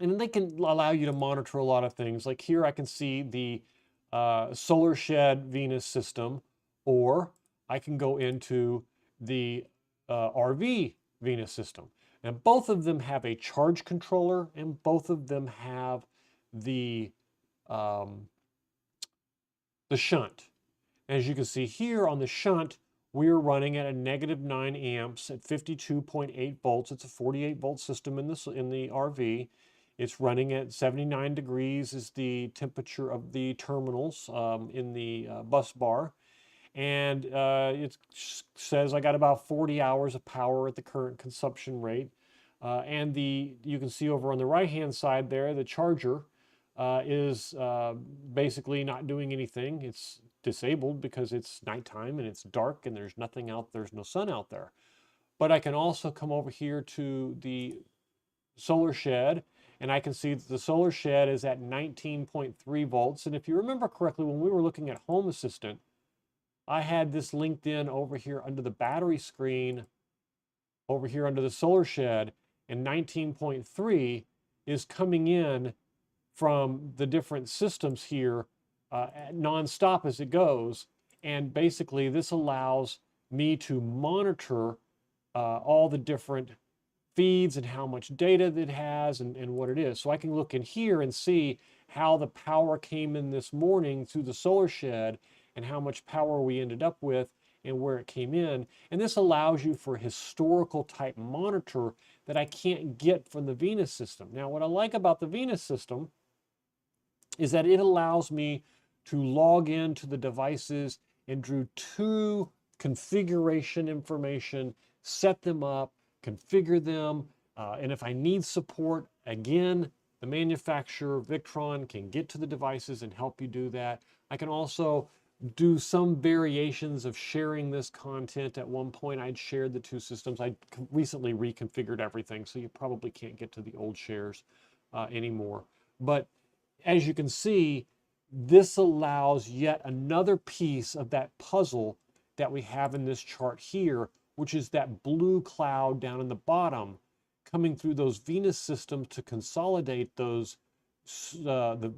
And they can allow you to monitor a lot of things. Like here I can see the Solar Shed Venus system, or I can go into the RV Venus system. And both of them have a charge controller, and both of them have the shunt. As you can see here on the shunt, we're running at a -9 amps at 52.8 volts. It's a 48 volt system in the RV. It's running at 79 degrees is the temperature of the terminals in the bus bar. And it says I got about 40 hours of power at the current consumption rate. And you can see over on the right-hand side there, the charger is basically not doing anything. It's disabled because it's nighttime and it's dark and there's nothing out, there's no sun out there. But I can also come over here to the solar shed, and I can see that the solar shed is at 19.3 volts. And if you remember correctly, when we were looking at Home Assistant, I had this linked in over here under the battery screen, over here under the solar shed, and 19.3 is coming in from the different systems here non-stop as it goes. And basically this allows me to monitor all the different feeds and how much data it has and what it is. So I can look in here and see how the power came in this morning through the solar shed and how much power we ended up with and where it came in. And this allows you for historical type monitor that I can't get from the Venus system. Now, what I like about the Venus system is that it allows me to log into the devices and do 2 configuration information, set them up, configure them, and if I need support, again, the manufacturer, Victron, can get to the devices and help you do that. I can also do some variations of sharing this content. At one point, I'd shared the 2 systems. I recently reconfigured everything, so you probably can't get to the old shares anymore. But as you can see, this allows yet another piece of that puzzle that we have in this chart here, which is that blue cloud down in the bottom, coming through those Venus systems to consolidate those, the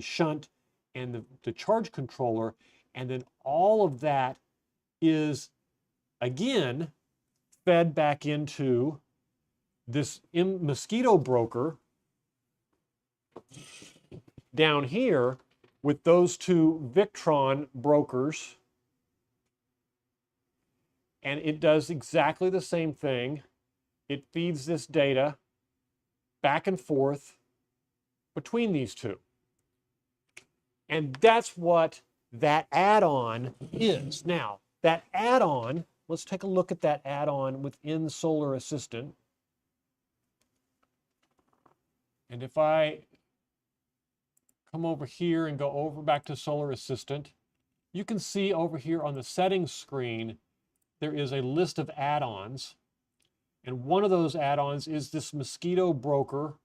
shunt and the charge controller. And then all of that is, again, fed back into this mosquito broker down here with those 2 Victron brokers. And it does exactly the same thing. It feeds this data back and forth between these 2. And that's what that add-on is. Now, that add-on, let's take a look at that add-on within Solar Assistant. And if I come over here and go over back to Solar Assistant, you can see over here on the settings screen, there is a list of add-ons. And one of those add-ons is this mosquito broker.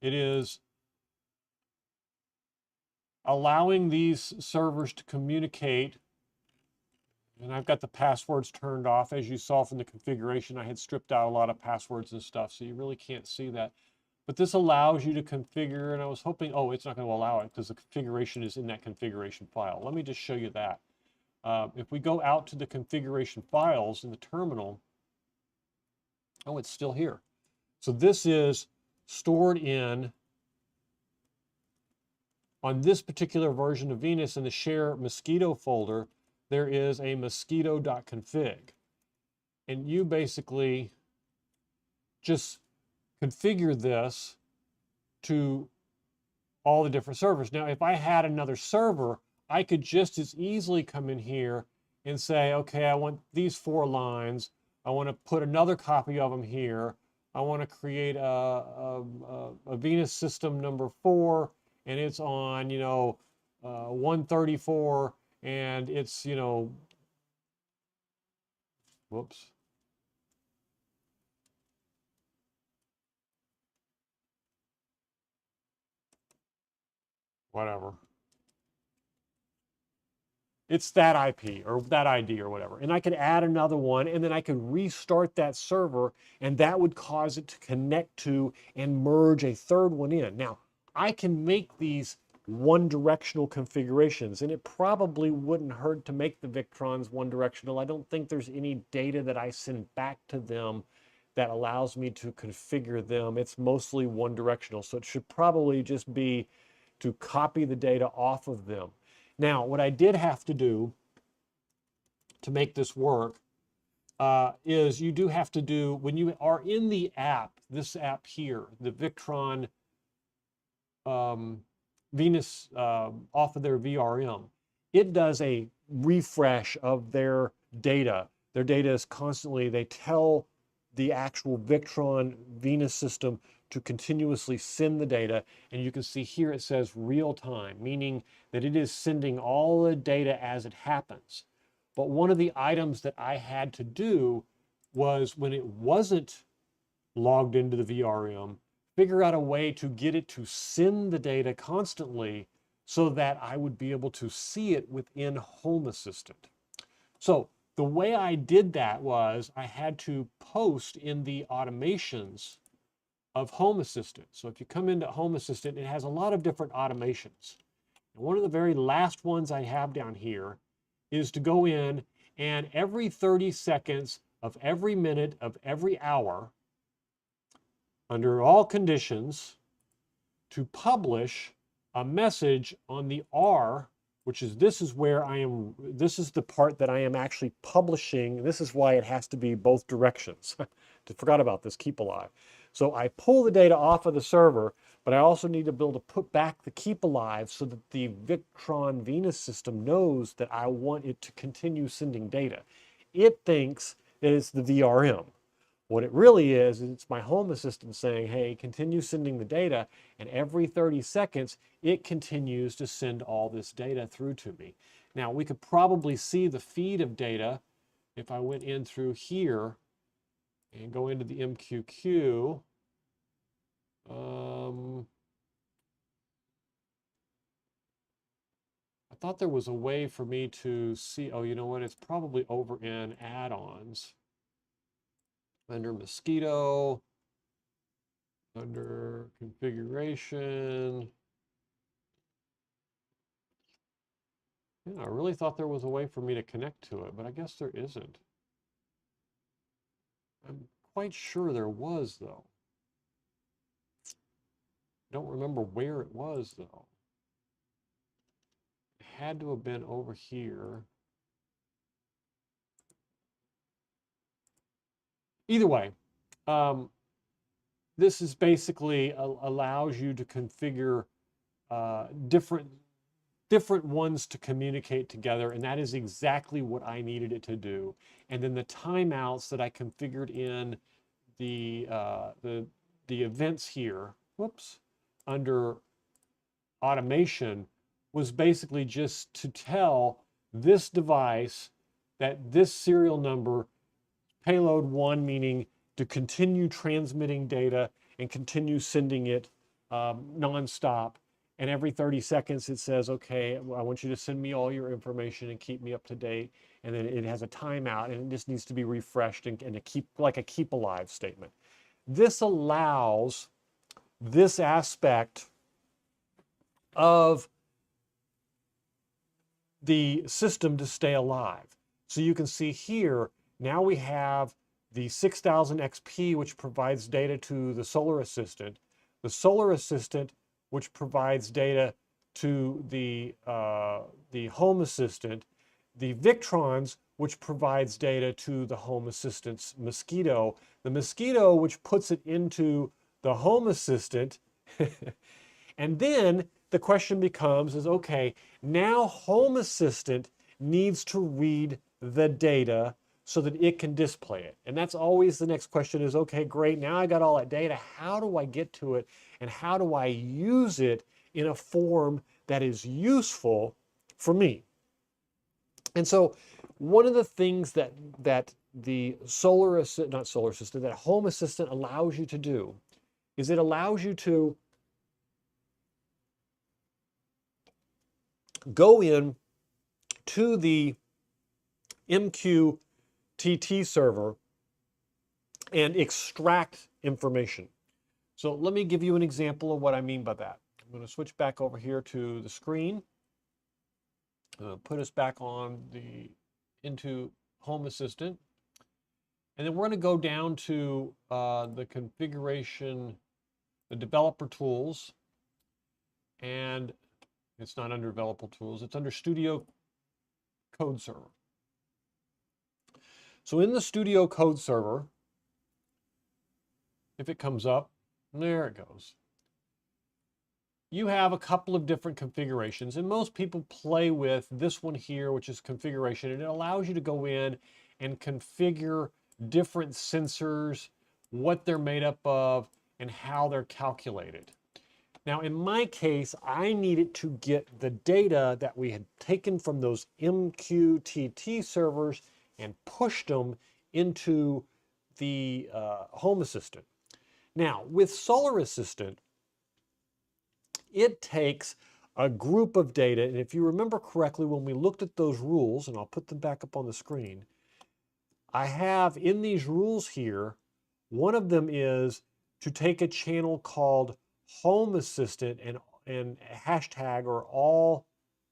It is allowing these servers to communicate. And I've got the passwords turned off. As you saw from the configuration, I had stripped out a lot of passwords and stuff, so you really can't see that. But this allows you to configure, and I was hoping, oh, it's not going to allow it because the configuration is in that configuration file. Let me just show you that. If we go out to the configuration files in the terminal, oh, it's still here. So this is stored in, on this particular version of Venus in the share mosquito folder, there is a mosquito.config. And you basically just configure this to all the different servers. Now, if I had another server, I could just as easily come in here and say, okay, I want these 4 lines. I want to put another copy of them here. I want to create a Venus system number 4, and it's on, 134, and it's, whoops. Whatever. It's that IP or that ID or whatever. And I could add another one, and then I could restart that server, and that would cause it to connect to and merge a 3rd one in. Now, I can make these one-directional configurations, and it probably wouldn't hurt to make the Victrons one-directional. I don't think there's any data that I send back to them that allows me to configure them. It's mostly one-directional, so it should probably just be to copy the data off of them. Now, what I did have to do to make this work is you do have to do, when you are in the app, this app here, the Victron Venus off of their VRM, it does a refresh of their data. Their data is constantly, they tell the actual Victron Venus system to continuously send the data, and you can see here it says real time, meaning that it is sending all the data as it happens. But one of the items that I had to do was, when it wasn't logged into the VRM, figure out a way to get it to send the data constantly so that I would be able to see it within Home Assistant. So the way I did that was I had to post in the automations of Home Assistant. So if you come into Home Assistant, it has a lot of different automations. And one of the very last ones I have down here is to go in and every 30 seconds of every minute of every hour, under all conditions, to publish a message on the R, which is, this is where I am, this is the part that I am actually publishing. This is why it has to be both directions. I forgot about this, keep alive. So I pull the data off of the server, but I also need to be able to put back the keep alive so that the Victron Venus system knows that I want it to continue sending data. It thinks that it's the VRM. What it really is it's my home assistant saying, hey, continue sending the data, and every 30 seconds, it continues to send all this data through to me. Now, we could probably see the feed of data if I went in through here and go into the MQQ. I thought there was a way for me to see, oh, you know what, it's probably over in add-ons. Under mosquito, under configuration. Yeah, I really thought there was a way for me to connect to it, but I guess there isn't. I'm quite sure there was, though. I don't remember where it was, though. It had to have been over here. Either way, this is basically allows you to configure different ones to communicate together, and that is exactly what I needed it to do. And then the timeouts that I configured in the events here, whoops, under automation, was basically just to tell this device that this serial number, payload 1, meaning to continue transmitting data and continue sending it nonstop. And every 30 seconds it says, okay, I want you to send me all your information and keep me up to date. And then it has a timeout, and it just needs to be refreshed and a keep alive statement. This allows this aspect of the system to stay alive. So you can see here, now we have the 6000 XP, which provides data to the Solar Assistant, which provides data to the Home Assistant, the Victrons, which provides data to the Home Assistant's Mosquito, the Mosquito, which puts it into the Home Assistant, and then the question becomes is, okay, now Home Assistant needs to read the data so that it can display it. And that's always the next question is, okay, great, now I got all that data, how do I get to it, and how do I use it in a form that is useful for me? And so one of the things that the that Home Assistant allows you to do is it allows you to go in to the MQTT server and extract information. So let me give you an example of what I mean by that. I'm going to switch back over here to the screen. Put us back on into Home Assistant. And then we're going to go down to the configuration, the developer tools. And it's not under developer tools, it's under Studio Code Server. So in the Studio Code Server, if it comes up, there it goes. You have a couple of different configurations, and most people play with this one here, which is configuration, and it allows you to go in and configure different sensors, what they're made up of, and how they're calculated. Now, in my case, I needed to get the data that we had taken from those MQTT servers and pushed them into the Home Assistant. Now, with Solar Assistant, it takes a group of data, and if you remember correctly, when we looked at those rules, and I'll put them back up on the screen, I have in these rules here, one of them is to take a channel called Home Assistant and hashtag or all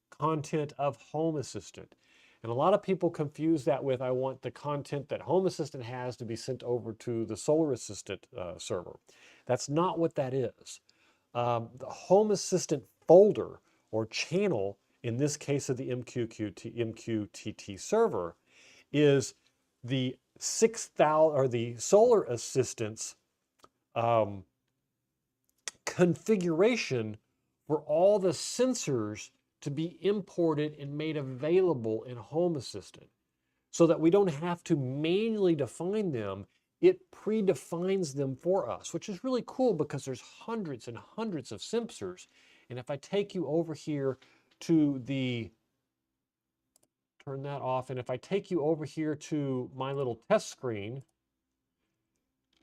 content of Home Assistant. And a lot of people confuse that with I want the content that Home Assistant has to be sent over to the Solar Assistant server. That's not what that is. The Home Assistant folder or channel, in this case of the MQTT server, is the 6,000 or the Solar Assistant's configuration for all the sensors to be imported and made available in Home Assistant so that we don't have to manually define them. It predefines them for us, which is really cool because there's hundreds and hundreds of sensors. And if I take you over here to the, turn that off, and if I take you over here to my little test screen,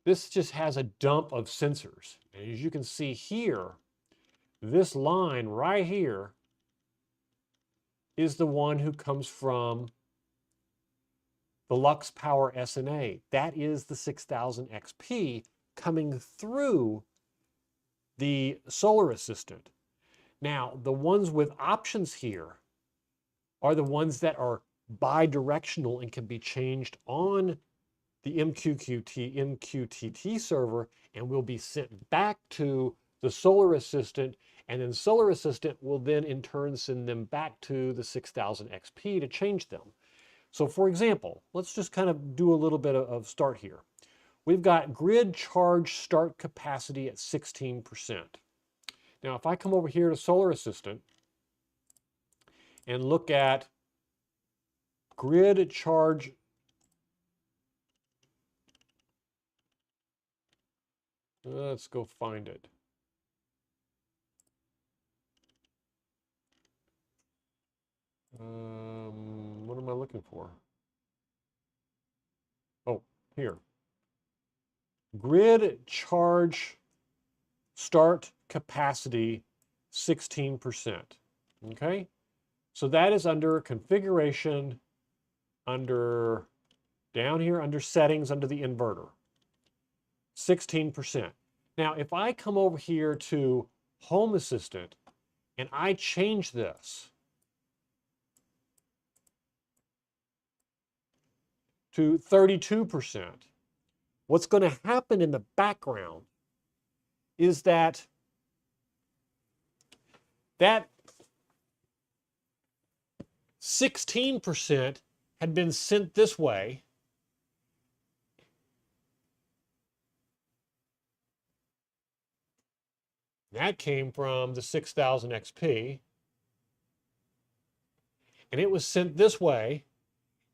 this just has a dump of sensors. And as you can see here, this line right here is the one who comes from the Lux Power SNA. That is the 6000 XP coming through the Solar Assistant. Now, the ones with options here are the ones that are bi-directional and can be changed on the MQTT server and will be sent back to the Solar Assistant, and then Solar Assistant will then in turn send them back to the 6000 XP to change them. So for example, let's just kind of do a little bit of start here. We've got grid charge start capacity at 16%. Now, if I come over here to Solar Assistant and look at grid charge, let's go find it. What am I looking for? Oh, here. Grid charge start capacity 16%. Okay? So that is under configuration, under down here under settings, under the inverter. 16%. Now, if I come over here to Home Assistant and I change this to 32%, what's going to happen in the background is that that 16% had been sent this way, that came from the 6000 XP, and it was sent this way,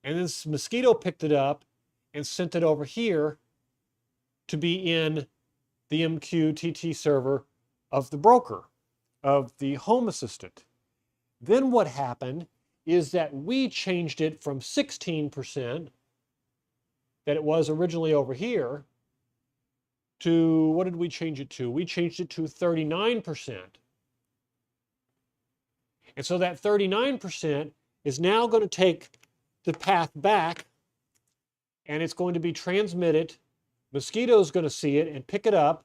and this Mosquito picked it up and sent it over here to be in the MQTT server of the broker, of the Home Assistant. Then what happened is that we changed it from 16% that it was originally over here to, what did we change it to? We changed it to 39%. And so that 39% is now going to take the path back, and it's going to be transmitted. Mosquito's going to see it and pick it up,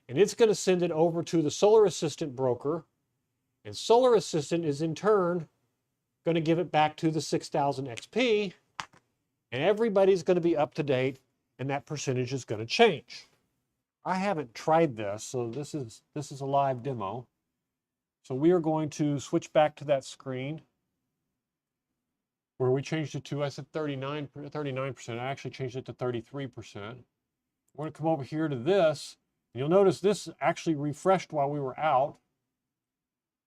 and it's going to send it over to the Solar Assistant broker, and Solar Assistant is in turn going to give it back to the 6000 XP, and everybody's going to be up to date, and that percentage is going to change. I haven't tried this, so this is a live demo. So we are going to switch back to that screen where we changed it to, I said 39%. I actually changed it to 33%. We're going to come over here to this. And you'll notice this actually refreshed while we were out.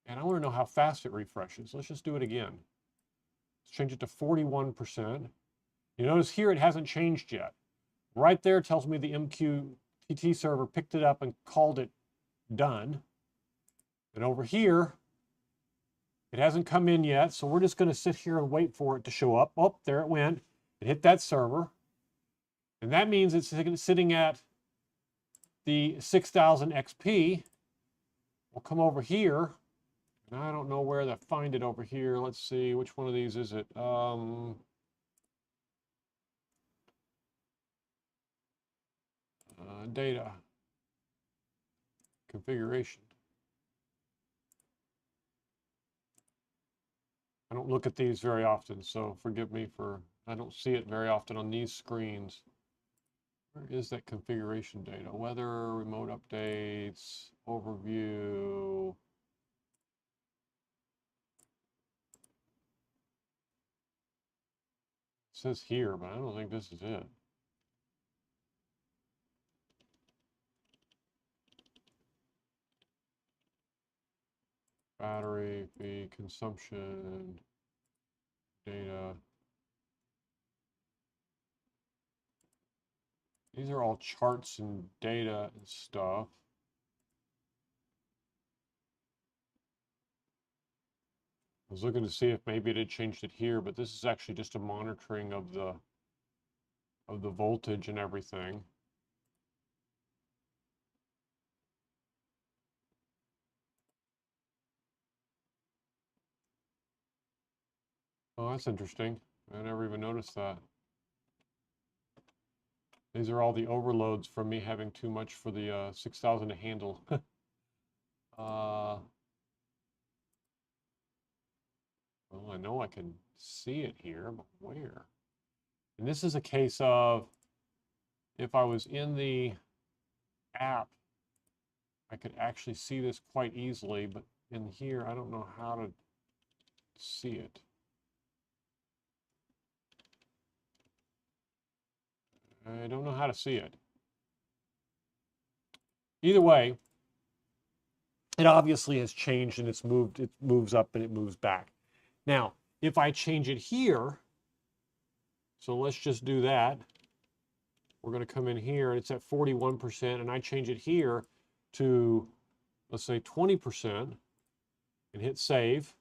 And I want to know how fast it refreshes. Let's just do it again. Let's change it to 41%. You notice here it hasn't changed yet. Right there tells me the MQTT server picked it up and called it done. And over here, it hasn't come in yet, so we're just going to sit here and wait for it to show up. Oh, there it went. It hit that server. And that means it's sitting at the 6000 XP. We'll come over here. And I don't know where to find it over here. Let's see, which one of these is it? Data. Configuration. I don't look at these very often, so forgive me for, I don't see it very often on these screens. Where is that configuration data? Weather, remote updates, overview. It says here, but I don't think this is it. battery, the consumption, data. These are all charts and data and stuff. I was looking to see if maybe it had changed it here, but this is actually just a monitoring of the voltage and everything. Oh, that's interesting. I never even noticed that. These are all the overloads from me having too much for the 6,000 to handle. Well, I know I can see it here, but where? And this is a case of if I was in the app, I could actually see this quite easily, but in here, I don't know how to see it. I don't know how to see it. Either way, it obviously has changed and it's moved, it moves up and it moves back. Now, if I change it here, so let's just do that. We're going to come in here and it's at 41% and I change it here to, let's say 20% and hit save.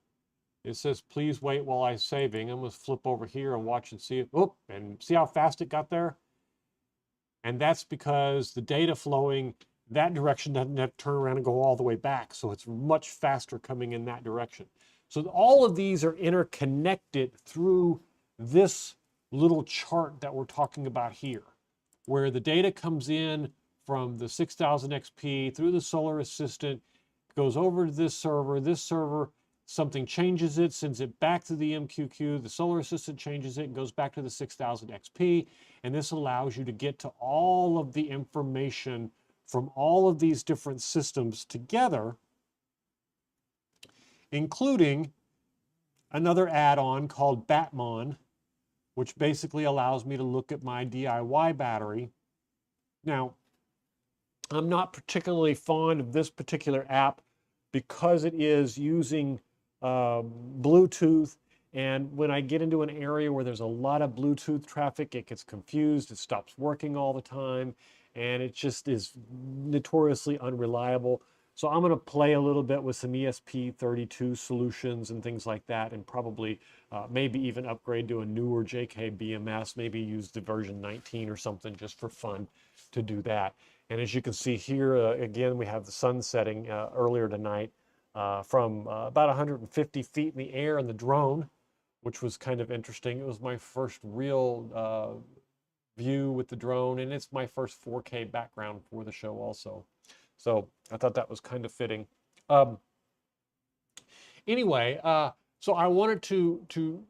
It says, please wait while I'm saving. I'm going to flip over here and watch and see it. Oh, and see how fast it got there? And that's because the data flowing that direction doesn't have to turn around and go all the way back. So it's much faster coming in that direction. So all of these are interconnected through this little chart that we're talking about here, where the data comes in from the 6000 XP through the Solar Assistant, goes over to this server, something changes it, sends it back to the MQQ, the Solar Assistant changes it, and goes back to the 6000 XP, and this allows you to get to all of the information from all of these different systems together, including another add-on called MattMan, which basically allows me to look at my DIY battery. Now, I'm not particularly fond of this particular app because it is using Bluetooth, and when I get into an area where there's a lot of Bluetooth traffic, it gets confused, it stops working all the time, and it just is notoriously unreliable. So I'm going to play a little bit with some ESP32 solutions and things like that, and probably maybe even upgrade to a newer JK BMS, maybe use the version 19 or something just for fun to do that. And as you can see here, again, we have the sun setting earlier tonight from about 150 feet in the air in the drone, which was kind of interesting. It was my first real view with the drone, and it's my first 4K background for the show also. So I thought that was kind of fitting. Anyway, so I wanted to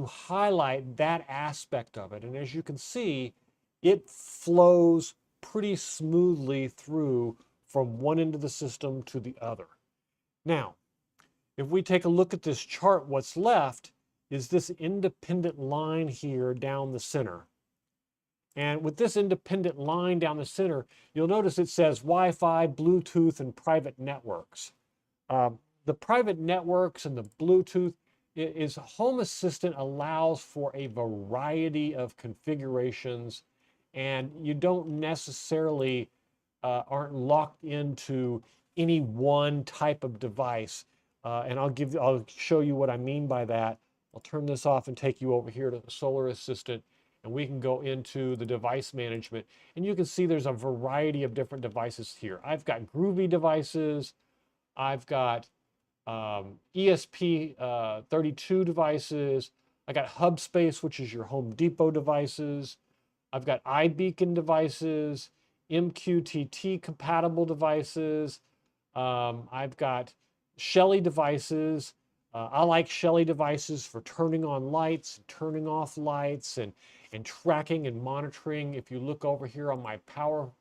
highlight that aspect of it. And as you can see, it flows pretty smoothly through from one end of the system to the other. Now, if we take a look at this chart, what's left is this independent line here down the center. And with this independent line down the center, you'll notice it says Wi-Fi, Bluetooth, and private networks. The private networks and the Bluetooth is Home Assistant allows for a variety of configurations, and you don't necessarily aren't locked into any one type of device. And I'll show you what I mean by that. I'll turn this off and take you over here to the Solar Assistant, and we can go into the device management. And you can see there's a variety of different devices here. I've got Groovy devices. I've got ESP32 devices. I got HubSpace, which is your Home Depot devices. I've got iBeacon devices, MQTT compatible devices. I've got Shelly devices. I like Shelly devices for turning on lights, turning off lights, and tracking and monitoring. If you look over here on my power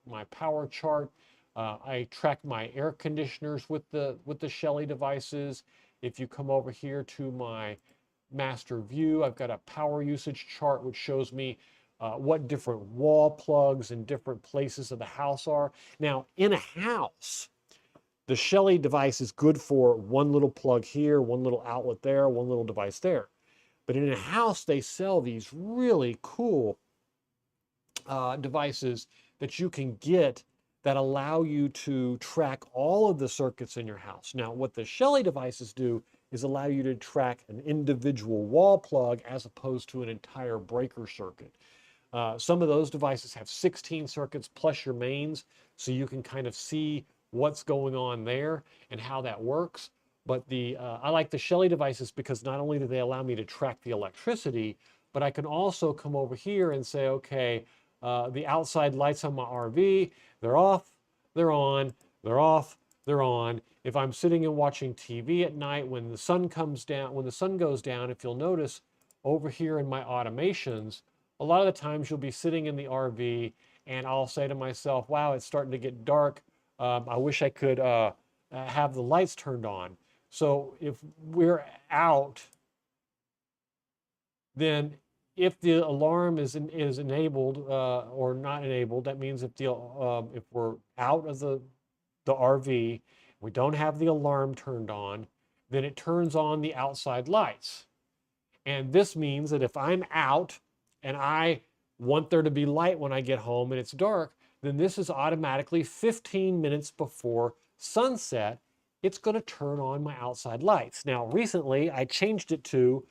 chart, I track my air conditioners with the Shelly devices. If you come over here to my master view, I've got a power usage chart which shows me what different wall plugs in different places of the house are. Now, in a house, the Shelly device is good for one little plug here, one little outlet there, one little device there. But in a house, they sell these really cool devices that you can get that allow you to track all of the circuits in your house. Now, what the Shelly devices do is allow you to track an individual wall plug as opposed to an entire breaker circuit. Some of those devices have 16 circuits plus your mains, so you can kind of see what's going on there and how that works. But I like the Shelly devices because not only do they allow me to track the electricity, but I can also come over here and say, okay, the outside lights on my RV, they're off, they're on, they're off, they're on. If I'm sitting and watching TV at night, when the sun comes down, when the sun goes down, if you'll notice over here in my automations, a lot of the times you'll be sitting in the RV and I'll say to myself, wow, it's starting to get dark. I wish I could have the lights turned on. So if we're out, then if the alarm is enabled or not enabled, that means if we're out of the RV, we don't have the alarm turned on, then it turns on the outside lights. And this means that if I'm out and I want there to be light when I get home and it's dark, then this is automatically 15 minutes before sunset, it's going to turn on my outside lights. Now, recently I changed it to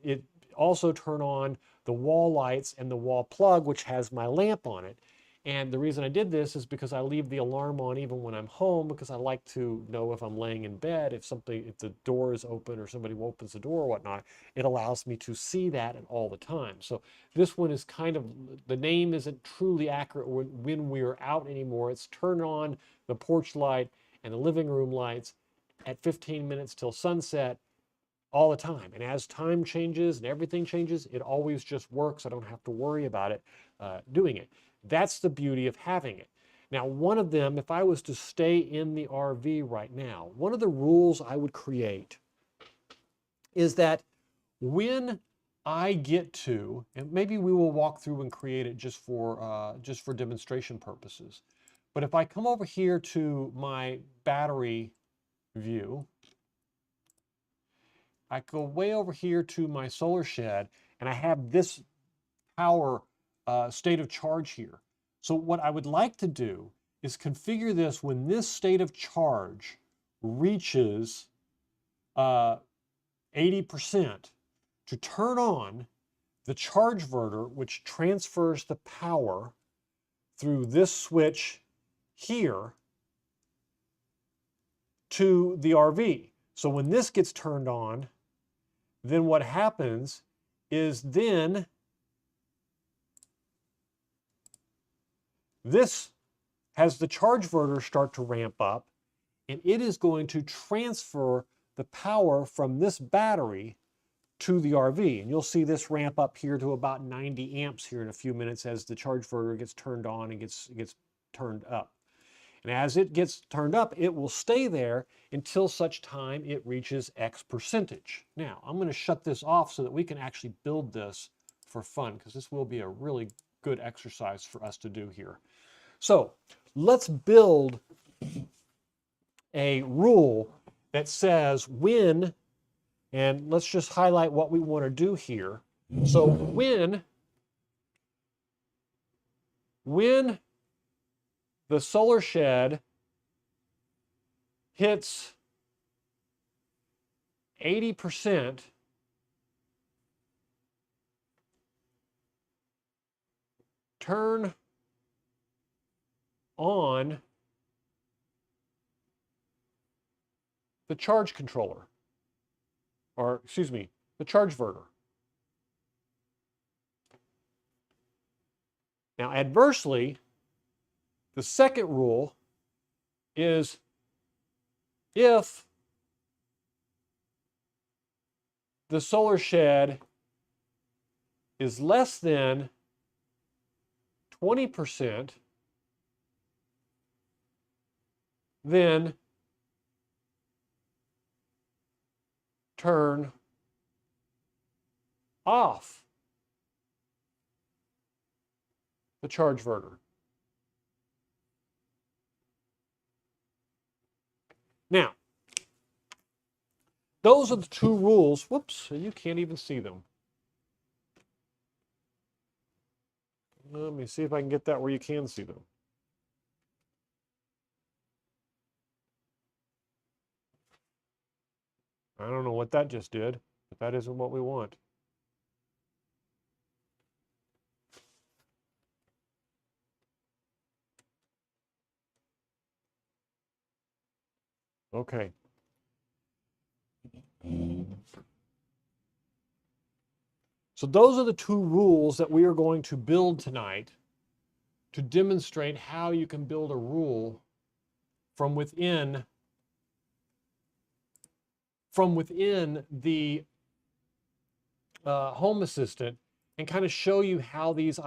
it also turn on the wall lights and the wall plug, which has my lamp on it. And the reason I did this is because I leave the alarm on even when I'm home, because I like to know if I'm laying in bed, if the door is open or somebody opens the door or whatnot, it allows me to see that all the time. So this one is kind of, the name isn't truly accurate when we're out anymore. It's turn on the porch light and the living room lights at 15 minutes till sunset all the time. And as time changes and everything changes, it always just works. I don't have to worry about it doing it. That's the beauty of having it. Now, one of them, if I was to stay in the RV right now, one of the rules I would create is that when I get to, and maybe we will walk through and create it just for demonstration purposes. But if I come over here to my battery view, I go way over here to my solar shed, and I have this power state of charge here. So what I would like to do is configure this when this state of charge reaches 80% to turn on the charge inverter, which transfers the power through this switch here to the RV. So when this gets turned on, then what happens is then this has the charge inverter start to ramp up, and it is going to transfer the power from this battery to the RV. And you'll see this ramp up here to about 90 amps here in a few minutes as the charge inverter gets turned on and gets turned up. And as it gets turned up, it will stay there until such time it reaches X percentage. Now, I'm going to shut this off so that we can actually build this for fun, because this will be a really good exercise for us to do here. So let's build a rule that says when, and let's just highlight what we want to do here. So when the solar shed hits 80%, turn on the charge controller, or excuse me, the charge inverter. Now, adversely, the second rule is if the solar shed is less than 20%, then turn off the charge inverter. Now, those are the two rules. Whoops, you can't even see them. Let me see if I can get that where you can see them. I don't know what that just did, but that isn't what we want. Okay. So those are the two rules that we are going to build tonight to demonstrate how you can build a rule from within the Home Assistant, and kind of show you how these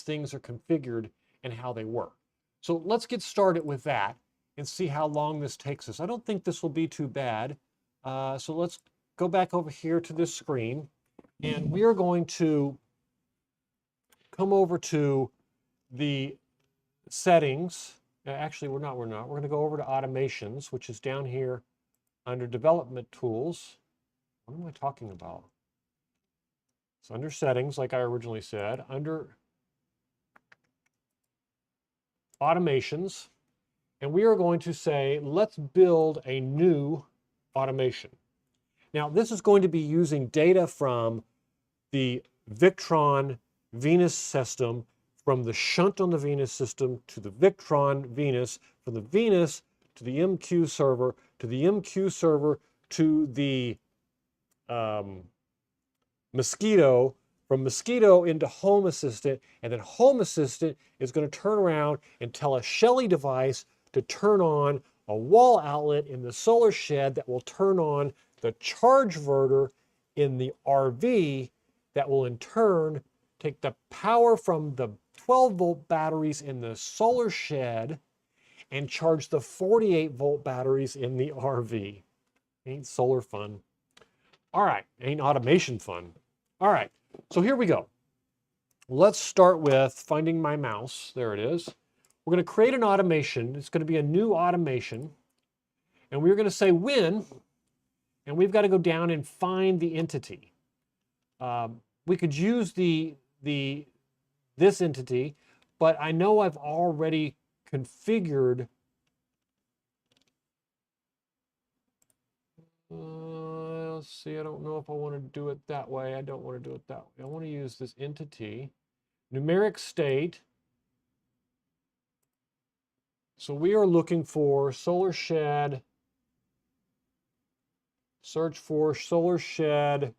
things are configured and how they work. So let's get started with that and see how long this takes us. I don't think this will be too bad. So let's go back over here to this screen, and we are going to come over to the settings. Actually, we're not. We're going to go over to automations, which is down here under development tools. What am I talking about? It's under settings, like I originally said, under automations, and we are going to say, let's build a new automation. Now, this is going to be using data from the Victron Venus system, from the shunt on the Venus system to the Victron Venus, from the Venus to the MQ server, to the MQ server to the Mosquito, from Mosquito into Home Assistant, and then Home Assistant is going to turn around and tell a Shelly device to turn on a wall outlet in the solar shed that will turn on the charge inverter in the RV that will in turn take the power from the 12-volt batteries in the solar shed and charge the 48-volt batteries in the RV. Ain't solar fun. All right, ain't automation fun. All right, so here we go. Let's start with finding my mouse. There it is. We're going to create an automation. It's going to be a new automation. And we're going to say when, and we've got to go down and find the entity. We could use this entity, but I know I've already configured let's see, I don't know if I want to do it that way. I don't want to do it that way. I want to use this entity, numeric state. So we are looking for solar shed, search for solar shed.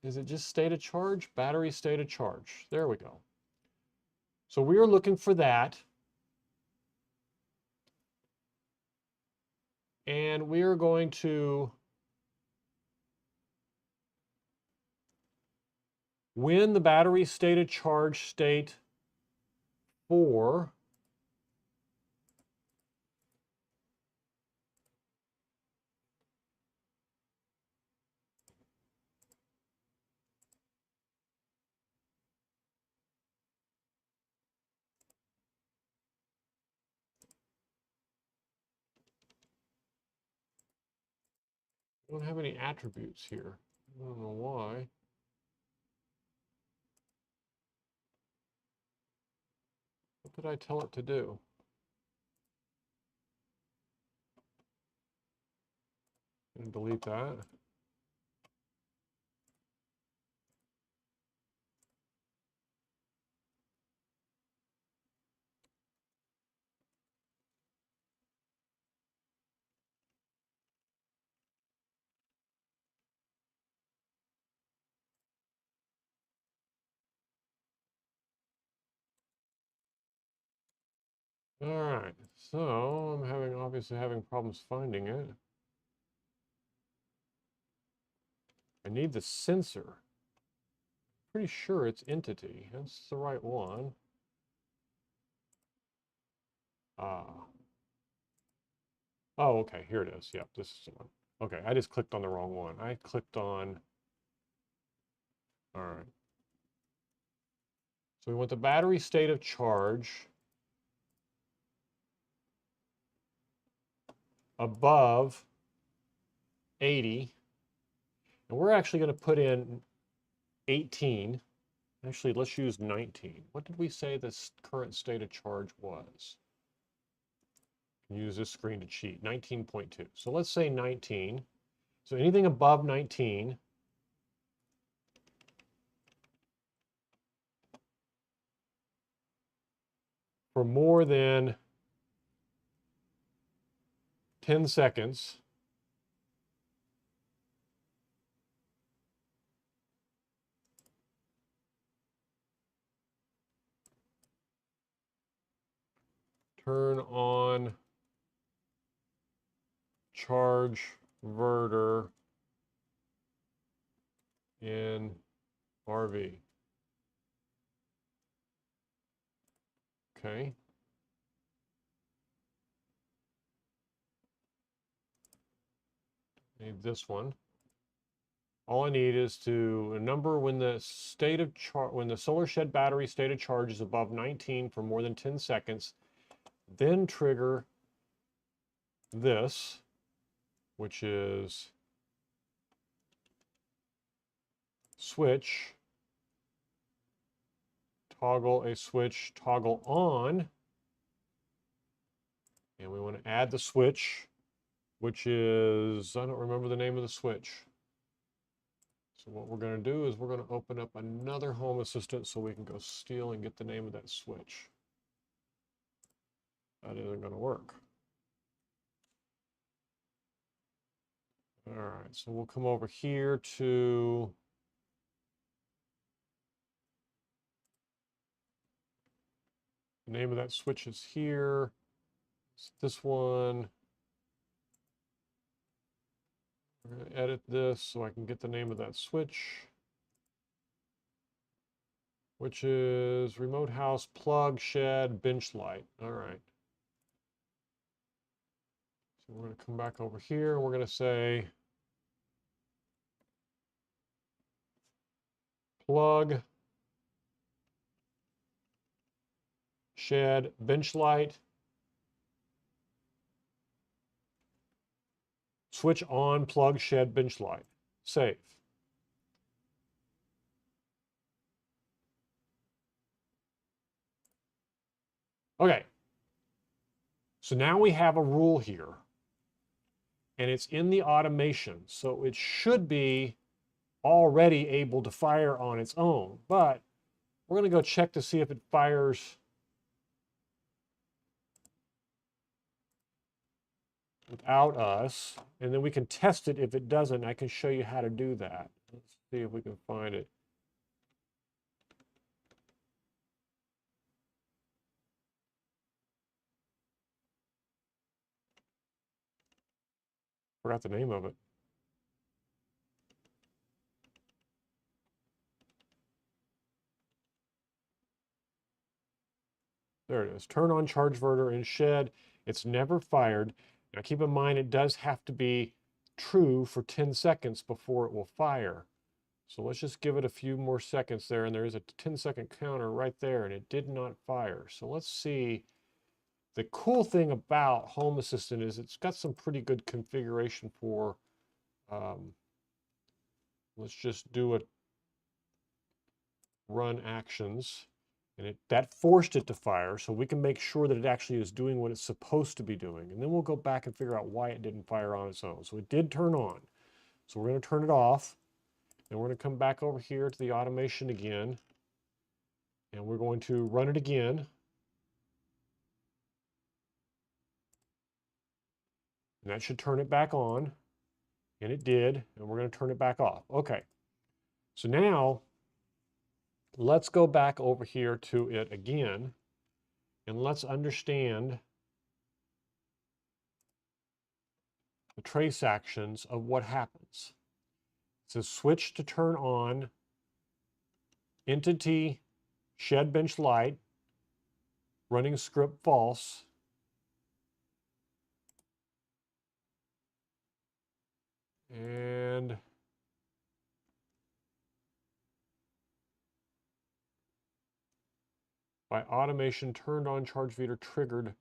Is it just state of charge? Battery state of charge. There we go. So we are looking for that. And we are going to when the battery state of charge state 4 I don't have any attributes here. I don't know why. What did I tell it to do? And delete that. All right, so I'm obviously having problems finding it. I need the sensor. Pretty sure it's entity. That's the right one. Ah. Oh, okay, here it is. Yep, this is the one. Okay, I just clicked on the wrong one. I clicked on, all right. So we want the battery state of charge. above 80, and we're actually going to put in 18. Actually, let's use 19. What did we say this current state of charge was? Use this screen to cheat. 19.2. So let's say 19. So anything above 19 for more than 10 seconds turn on charge inverter in RV. Okay. Need this one. All I need is to a number when the state of when the solar shed battery state of charge is above 19 for more than 10 seconds, then trigger this, which is switch, toggle a switch, toggle on, and we want to add the switch, which is, I don't remember the name of the switch. So what we're going to do is we're going to open up another Home Assistant so we can go steal and get the name of that switch. That isn't going to work. All right, so we'll come over here to the name of that switch is here. It's this one. We're going to edit this so I can get the name of that switch, which is remote house plug shed bench light. All right. So we're going to come back over here and we're going to say plug shed bench light. Switch on plug shed bench light. Save. Okay. So now we have a rule here. And it's in the automation. So it should be already able to fire on its own. But we're going to go check to see if it fires without us, and then we can test it. If it doesn't, I can show you how to do that. Let's see if we can find it. Forgot the name of it. There it is. Turn on charge inverter in shed. It's never fired. Now keep in mind it does have to be true for 10 seconds before it will fire. So let's just give it a few more seconds there, and there is a 10-second counter right there, and it did not fire. So let's see. The cool thing about Home Assistant is it's got some pretty good configuration for, let's just do a run actions. And that forced it to fire, so we can make sure that it actually is doing what it's supposed to be doing. And then we'll go back and figure out why it didn't fire on its own. So it did turn on. So we're going to turn it off. And we're going to come back over here to the automation again. And we're going to run it again. And that should turn it back on. And it did. And we're going to turn it back off. Okay. So now, let's go back over here to it again. And let's understand the trace actions of what happens. It says switch to turn on entity shed bench light, running script false. And by automation turned on charge meter triggered.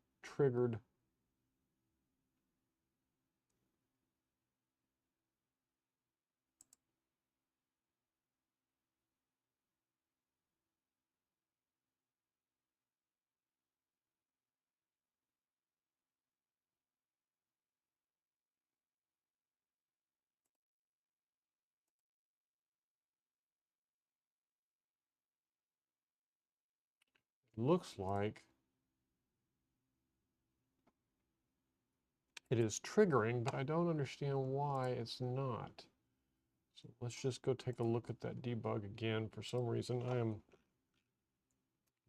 looks like it is triggering, but I don't understand why it's not. So let's just go take a look at that debug again. For some reason, I am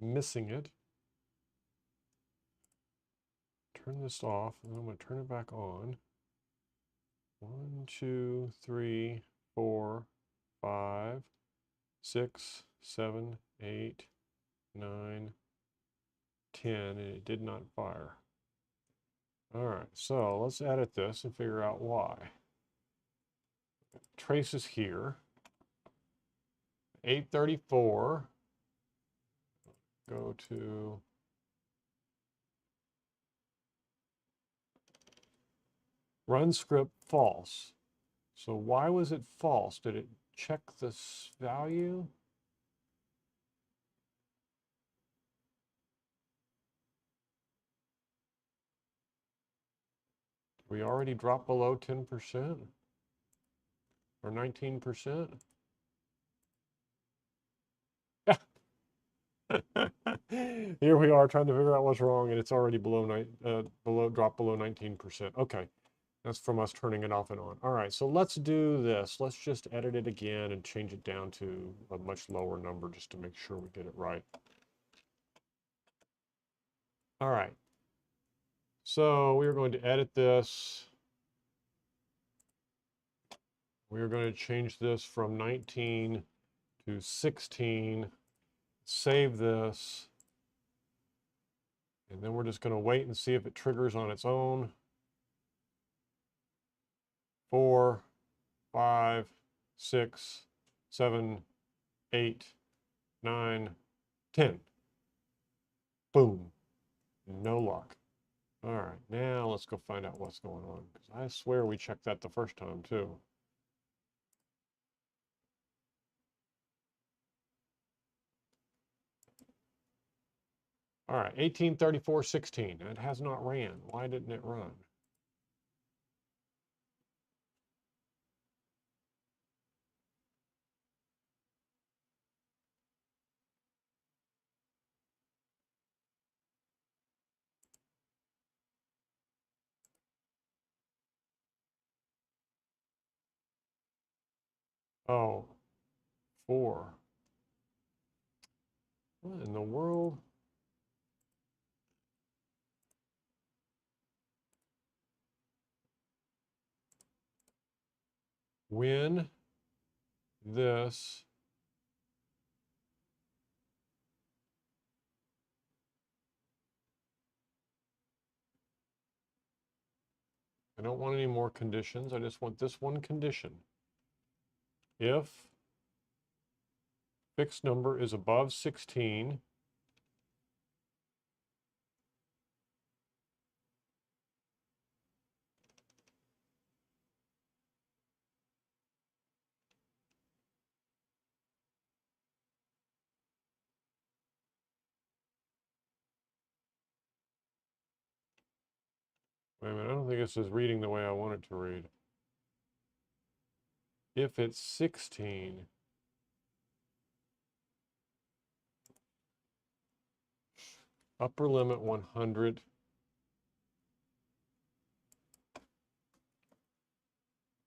missing it. Turn this off, and I'm going to turn it back on. 1, 2, 3, 4, 5, 6, 7, 8, 9, 10, and it did not fire. All right, so let's edit this and figure out why. Traces here. 834. Go to run script false. So why was it false? Did it check this value? We already dropped below 10% or 19%. Here we are trying to figure out what's wrong, and it's already dropped below 19%. Okay, that's from us turning it off and on. All right, so let's do this. Let's just edit it again and change it down to a much lower number just to make sure we get it right. All right, so we are going to edit this. We are going to change this from 19 to 16. Save this. And then we're just going to wait and see if it triggers on its own. 4, 5, 6, 7, 8, 9, 10. Boom. No luck. All right, now let's go find out what's going on, because I swear we checked that the first time too. All right, 1834.16. It has not ran. Why didn't it run? Oh, 4. What in the world? When this I don't want any more conditions. I just want this one condition. If fixed number is above 16, wait a minute, I don't think this is reading the way I want it to read. If it's 16, upper limit 100.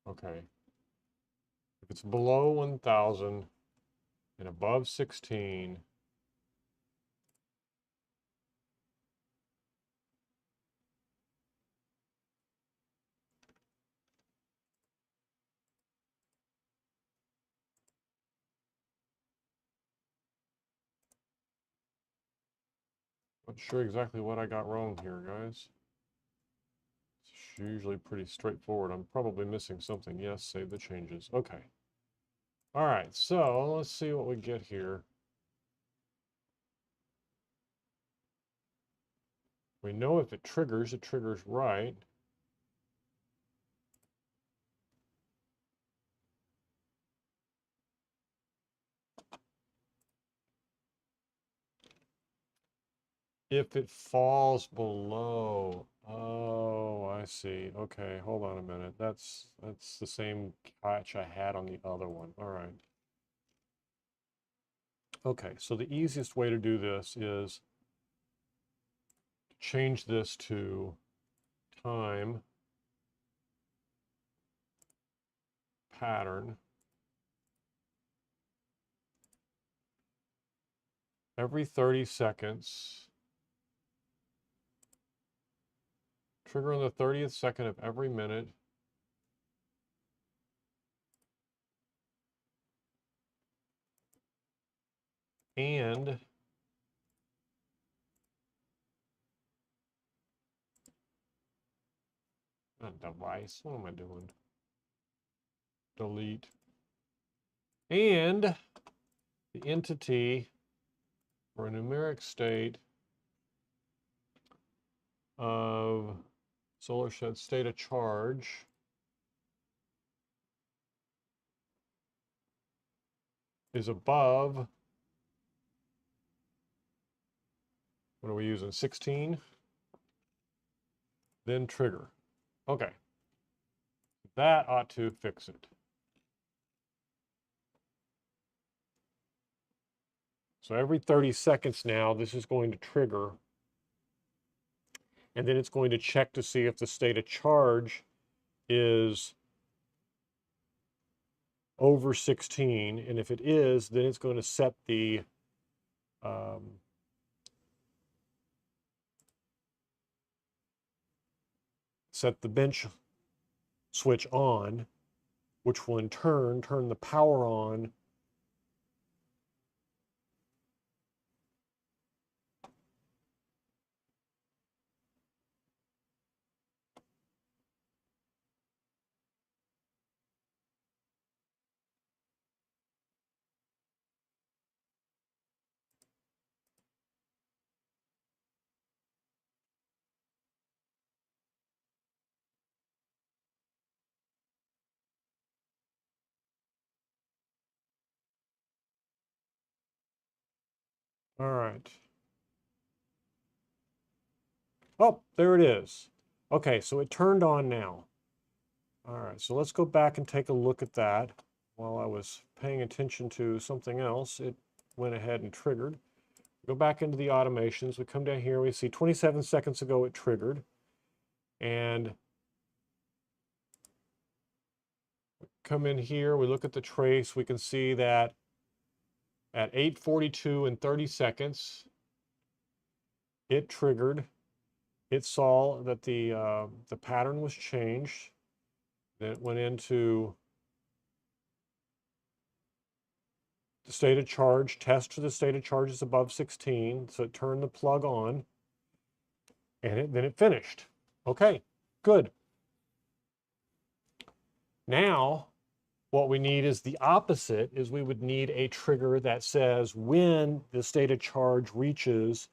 Okay. If it's below 1,000 and above 16, not sure exactly what I got wrong here, guys. It's usually pretty straightforward. I'm probably missing something. Yes, save the changes. Okay. All right, so let's see what we get here. We know if it triggers right. If it falls below, oh, I see. Okay, hold on a minute. That's the same catch I had on the other one. All right. Okay, so the easiest way to do this is change this to time pattern. Every 30 seconds. Trigger on the 30th second of every minute. And not device. What am I doing? Delete. And the entity for a numeric state of solar shed state of charge is above, what are we using, 16? Then trigger. Okay. That ought to fix it. So every 30 seconds now, this is going to trigger. And then it's going to check to see if the state of charge is over 16. And if it is, then it's going to set the bench switch on, which will in turn turn the power on All right. Oh, there it is. Okay, so it turned on now. All right, so let's go back and take a look at that. While I was paying attention to something else, it went ahead and triggered. Go back into the automations. We come down here, we see 27 seconds ago it triggered. And come in here, we look at the trace, we can see that at 8:42 and 30 seconds, it triggered. It saw that the pattern was changed. Then it went into the state of charge, test for the state of charge is above 16. So it turned the plug on, and then it finished. Okay, good. Now, what we need is the opposite, is we would need a trigger that says when the state of charge reaches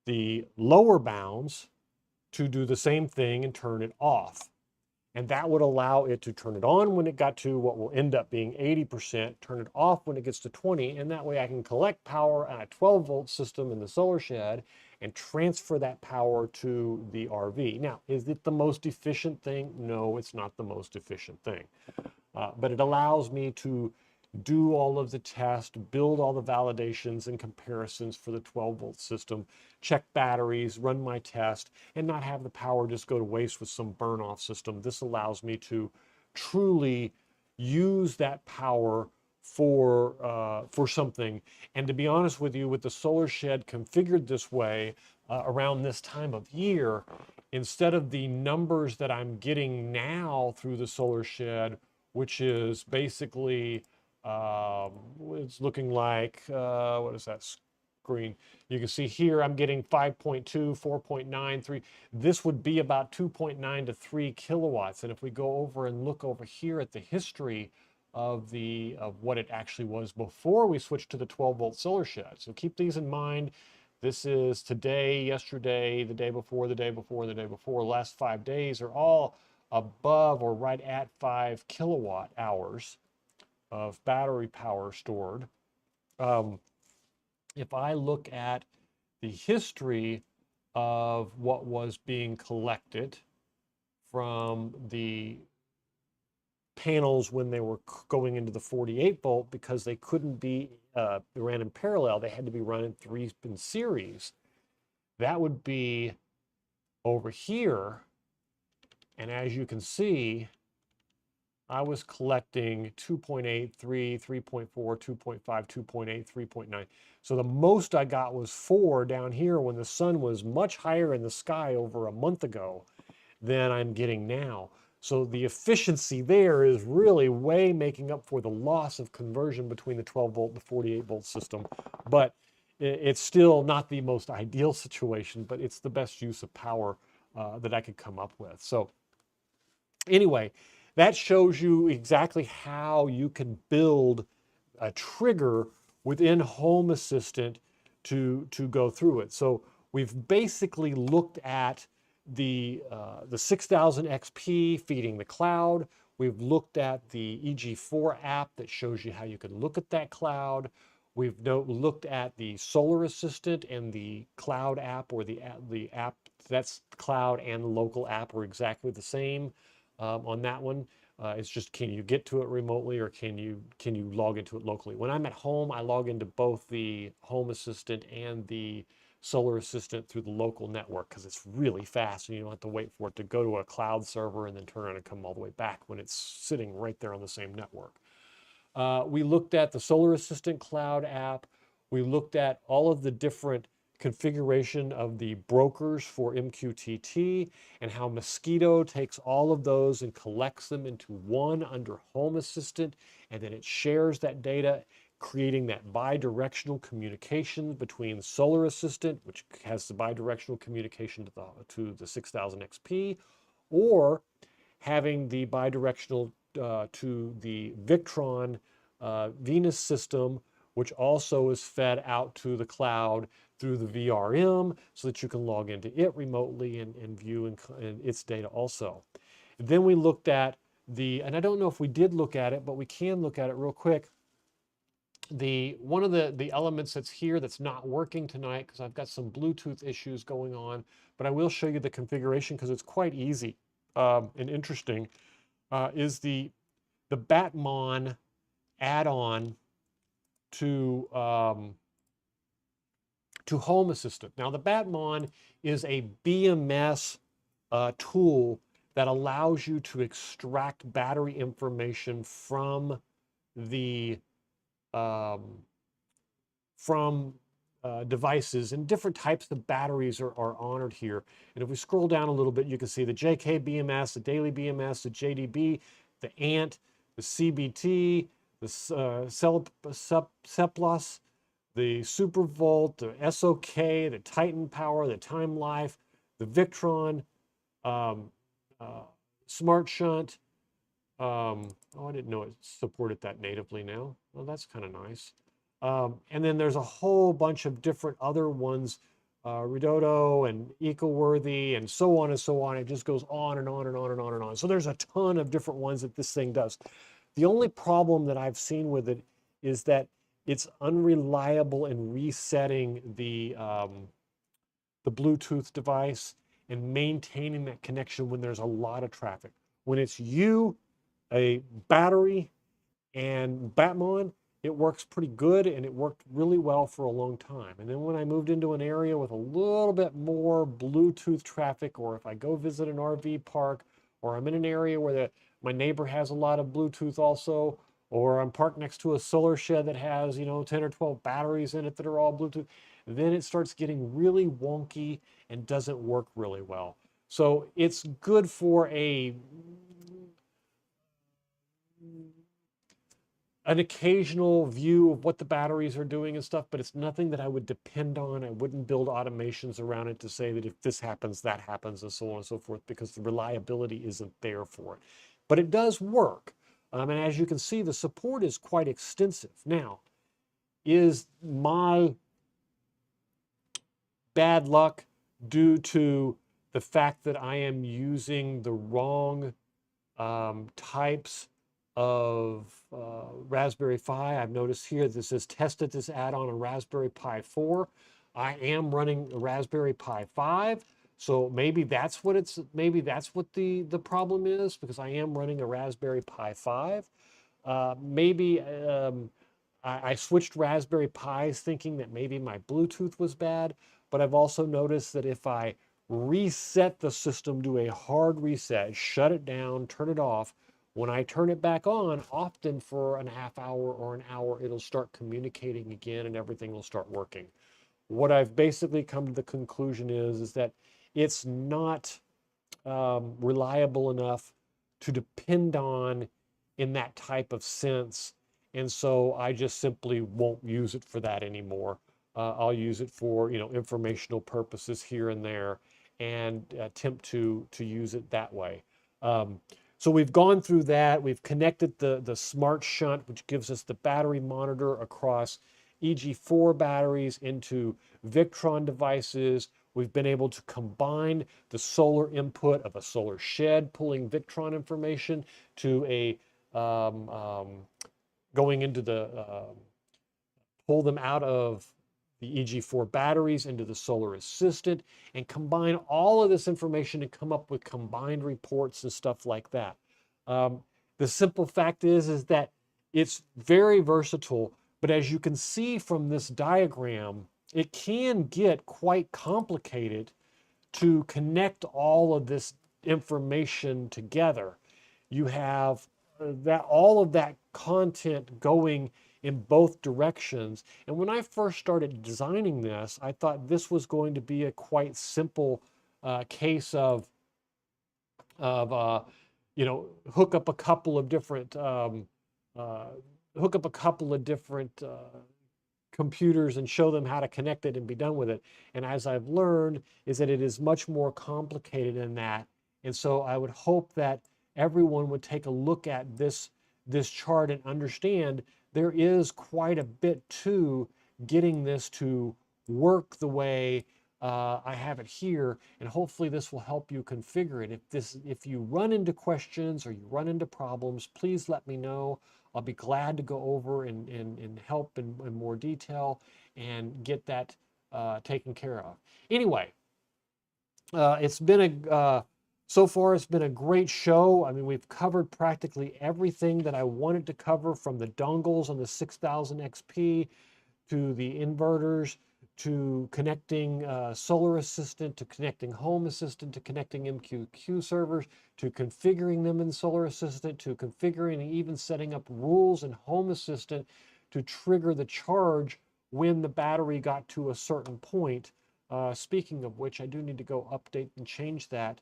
the lower bounds to do the same thing and turn it off. And that would allow it to turn it on when it got to what will end up being 80%, turn it off when it gets to 20, and that way I can collect power on a 12-volt system in the solar shed and transfer that power to the RV. Now, is it the most efficient thing? No, it's not the most efficient thing. But it allows me to do all of the tests, build all the validations and comparisons for the 12-volt system, check batteries, run my test, and not have the power just go to waste with some burn-off system. This allows me to truly use that power for something. And to be honest with you, with the solar shed configured this way, around this time of year, instead of the numbers that I'm getting now through the solar shed, which is basically it's looking like, what is that screen? You can see here I'm getting 5.2, 4.9, 3. This would be about 2.9 to 3 kilowatts. And if we go over and look over here at the history of what it actually was before we switched to the 12-volt solar shed. So keep these in mind. This is today, yesterday, the day before, the day before, the day before. Last 5 days are all above or right at 5 kilowatt hours of battery power stored. If I look at the history of what was being collected from the panels when they were going into the 48 volt, because they couldn't be ran in parallel, they had to be run in series, that would be over here. And as you can see, I was collecting 2.8, 3, 3.4, 2.5, 2.8, 3.9. So the most I got was 4 down here when the sun was much higher in the sky over a month ago than I'm getting now. So the efficiency there is really way making up for the loss of conversion between the 12 volt and the 48 volt system. But it's still not the most ideal situation, but it's the best use of power that I could come up with. So anyway, that shows you exactly how you can build a trigger within Home Assistant to go through it. So we've basically looked at the 6000 XP feeding the cloud. We've looked at the EG4 app that shows you how you can look at that cloud. We've looked at the Solar Assistant and the cloud app, or the app that's cloud and the local app are exactly the same on that one. It's just, can you get to it remotely, or can you log into it locally? When I'm at home, I log into both the Home Assistant and the Solar Assistant through the local network because it's really fast and you don't have to wait for it to go to a cloud server and then turn around and come all the way back when it's sitting right there on the same network. We looked at the Solar Assistant cloud app. We looked at all of the different configuration of the brokers for MQTT and how Mosquito takes all of those and collects them into one under Home Assistant, and then it shares that data, creating that bi-directional communication between the Solar Assistant, which has the bi-directional communication to the 6000 XP, or having the bi-directional to the Victron Venus system, which also is fed out to the cloud through the VRM so that you can log into it remotely and view its data also. And then we looked at and I don't know if we did look at it, but we can look at it real quick. One of the elements that's here that's not working tonight, because I've got some Bluetooth issues going on, but I will show you the configuration because it's quite easy and interesting, is the MattMan add-on to Home Assistant. Now the MattMan is a BMS tool that allows you to extract battery information from the devices, and different types of batteries are honored here. And if we scroll down a little bit, you can see the JK BMS, the Daily BMS, the JDB, the ANT, the CBT, the Ceplus, the Supervolt, the SOK, the Titan Power, the Time Life, the Victron, Smart Shunt. Oh, I didn't know it supported that natively now. Well, that's kind of nice. And then there's a whole bunch of different other ones, Redodo and EcoWorthy and so on and so on. It just goes on and on and on and on and on. So there's a ton of different ones that this thing does. The only problem that I've seen with it is that it's unreliable in resetting the Bluetooth device and maintaining that connection when there's a lot of traffic. When it's you, a battery, and MattMan, it works pretty good, and it worked really well for a long time. And then when I moved into an area with a little bit more Bluetooth traffic, or if I go visit an RV park, or I'm in an area where my neighbor has a lot of Bluetooth also, or I'm parked next to a solar shed that has, 10 or 12 batteries in it that are all Bluetooth, then it starts getting really wonky and doesn't work really well. So it's good for an occasional view of what the batteries are doing and stuff, but it's nothing that I would depend on. I wouldn't build automations around it to say that if this happens, that happens, and so on and so forth, because the reliability isn't there for it. But it does work. And as you can see, the support is quite extensive. Now, is my bad luck due to the fact that I am using the wrong types of Raspberry Pi? I've noticed here this says tested this add-on on Raspberry Pi 4. I am running a Raspberry Pi 5, so maybe that's what the problem is, because I am running a Raspberry Pi 5. Maybe I switched Raspberry Pis thinking that maybe my Bluetooth was bad, but I've also noticed that if I reset the system, do a hard reset, shut it down, turn it off, when I turn it back on, often for a half hour or an hour, it'll start communicating again and everything will start working. What I've basically come to the conclusion is that it's not reliable enough to depend on in that type of sense. And so I just simply won't use it for that anymore. I'll use it for, informational purposes here and there and attempt to use it that way. So we've gone through that. We've connected the smart shunt, which gives us the battery monitor across EG4 batteries into Victron devices. We've been able to combine the solar input of a solar shed, pulling Victron information to a going into the pull them out of the EG4 batteries into the solar assistant and combine all of this information and come up with combined reports and stuff like that. The simple fact is that it's very versatile, but as you can see from this diagram, it can get quite complicated to connect all of this information together. You have all of that content going in both directions. And when I first started designing this, I thought this was going to be a quite simple case of hook up a couple of different computers and show them how to connect it and be done with it. And as I've learned is that it is much more complicated than that. And so I would hope that everyone would take a look at this chart and understand there is quite a bit to getting this to work the way I have it here, and hopefully this will help you configure it. If you run into questions or you run into problems, please let me know. I'll be glad to go over and help in more detail and get that taken care of. Anyway, so far it's been a great show. I mean, we've covered practically everything that I wanted to cover, from the dongles on the 6000 XP to the inverters, to connecting Solar Assistant, to connecting Home Assistant, to connecting MQQ servers, to configuring them in Solar Assistant, to configuring and even setting up rules in Home Assistant to trigger the charge when the battery got to a certain point. Speaking of which, I do need to go update and change that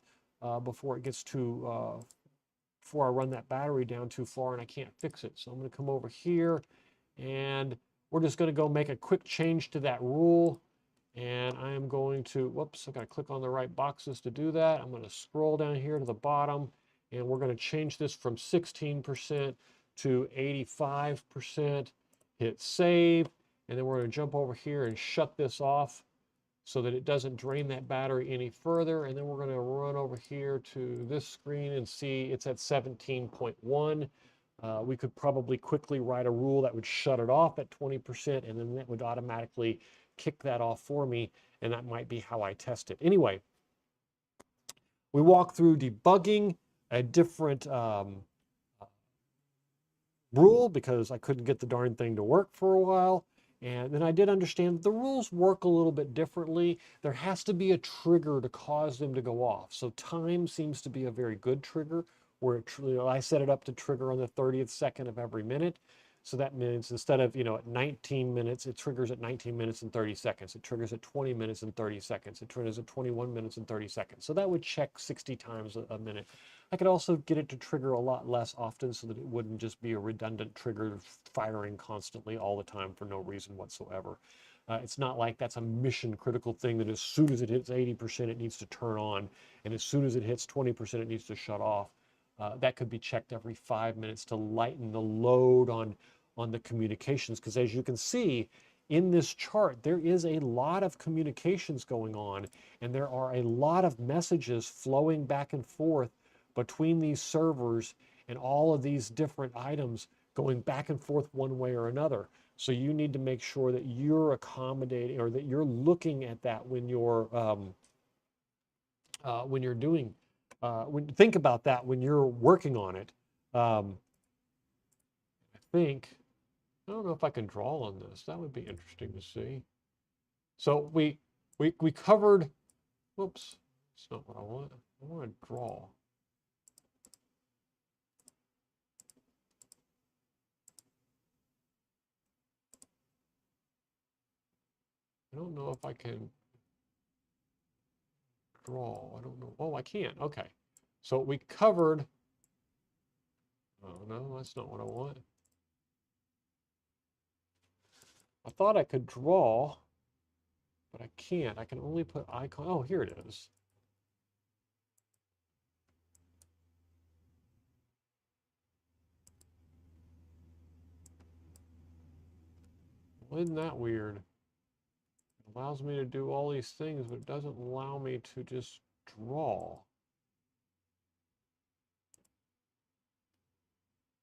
before it gets to, before I run that battery down too far and I can't fix it. So I'm going to come over here and we're just going to go make a quick change to that rule. And I am going to, whoops, I got to click on the right boxes to do that. I'm going to scroll down here to the bottom and we're going to change this from 16% to 85%, hit save. And then we're going to jump over here and shut this off so that it doesn't drain that battery any further. And then we're going to run over here to this screen and see it's at 17.1. We could probably quickly write a rule that would shut it off at 20%, and then that would automatically kick that off for me, and that might be how I test it. Anyway, we walk through debugging a different rule because I couldn't get the darn thing to work for a while. And then I did understand that the rules work a little bit differently. There has to be a trigger to cause them to go off. So time seems to be a very good trigger, where I set it up to trigger on the 30th second of every minute. So that means instead of, at 19 minutes, it triggers at 19 minutes and 30 seconds. It triggers at 20 minutes and 30 seconds. It triggers at 21 minutes and 30 seconds. So that would check 60 times a minute. I could also get it to trigger a lot less often so that it wouldn't just be a redundant trigger firing constantly all the time for no reason whatsoever. It's not like that's a mission critical thing that as soon as it hits 80%, it needs to turn on. And as soon as it hits 20%, it needs to shut off. That could be checked every 5 minutes to lighten the load on the communications. Because as you can see in this chart, there is a lot of communications going on, and there are a lot of messages flowing back and forth between these servers and all of these different items going back and forth one way or another. So you need to make sure that you're accommodating, or that you're looking at that when you're doing. Think about that when you're working on it. I don't know if I can draw on this. That would be interesting to see. So we we covered, whoops, that's not what I want. I want to draw. I don't know if I can draw. I don't know. Oh, I can. Okay. So we covered. Oh, no, that's not what I want. I thought I could draw, but I can't. I can only put icon. Oh, here it is. Well, isn't that weird? It allows me to do all these things, but it doesn't allow me to just draw.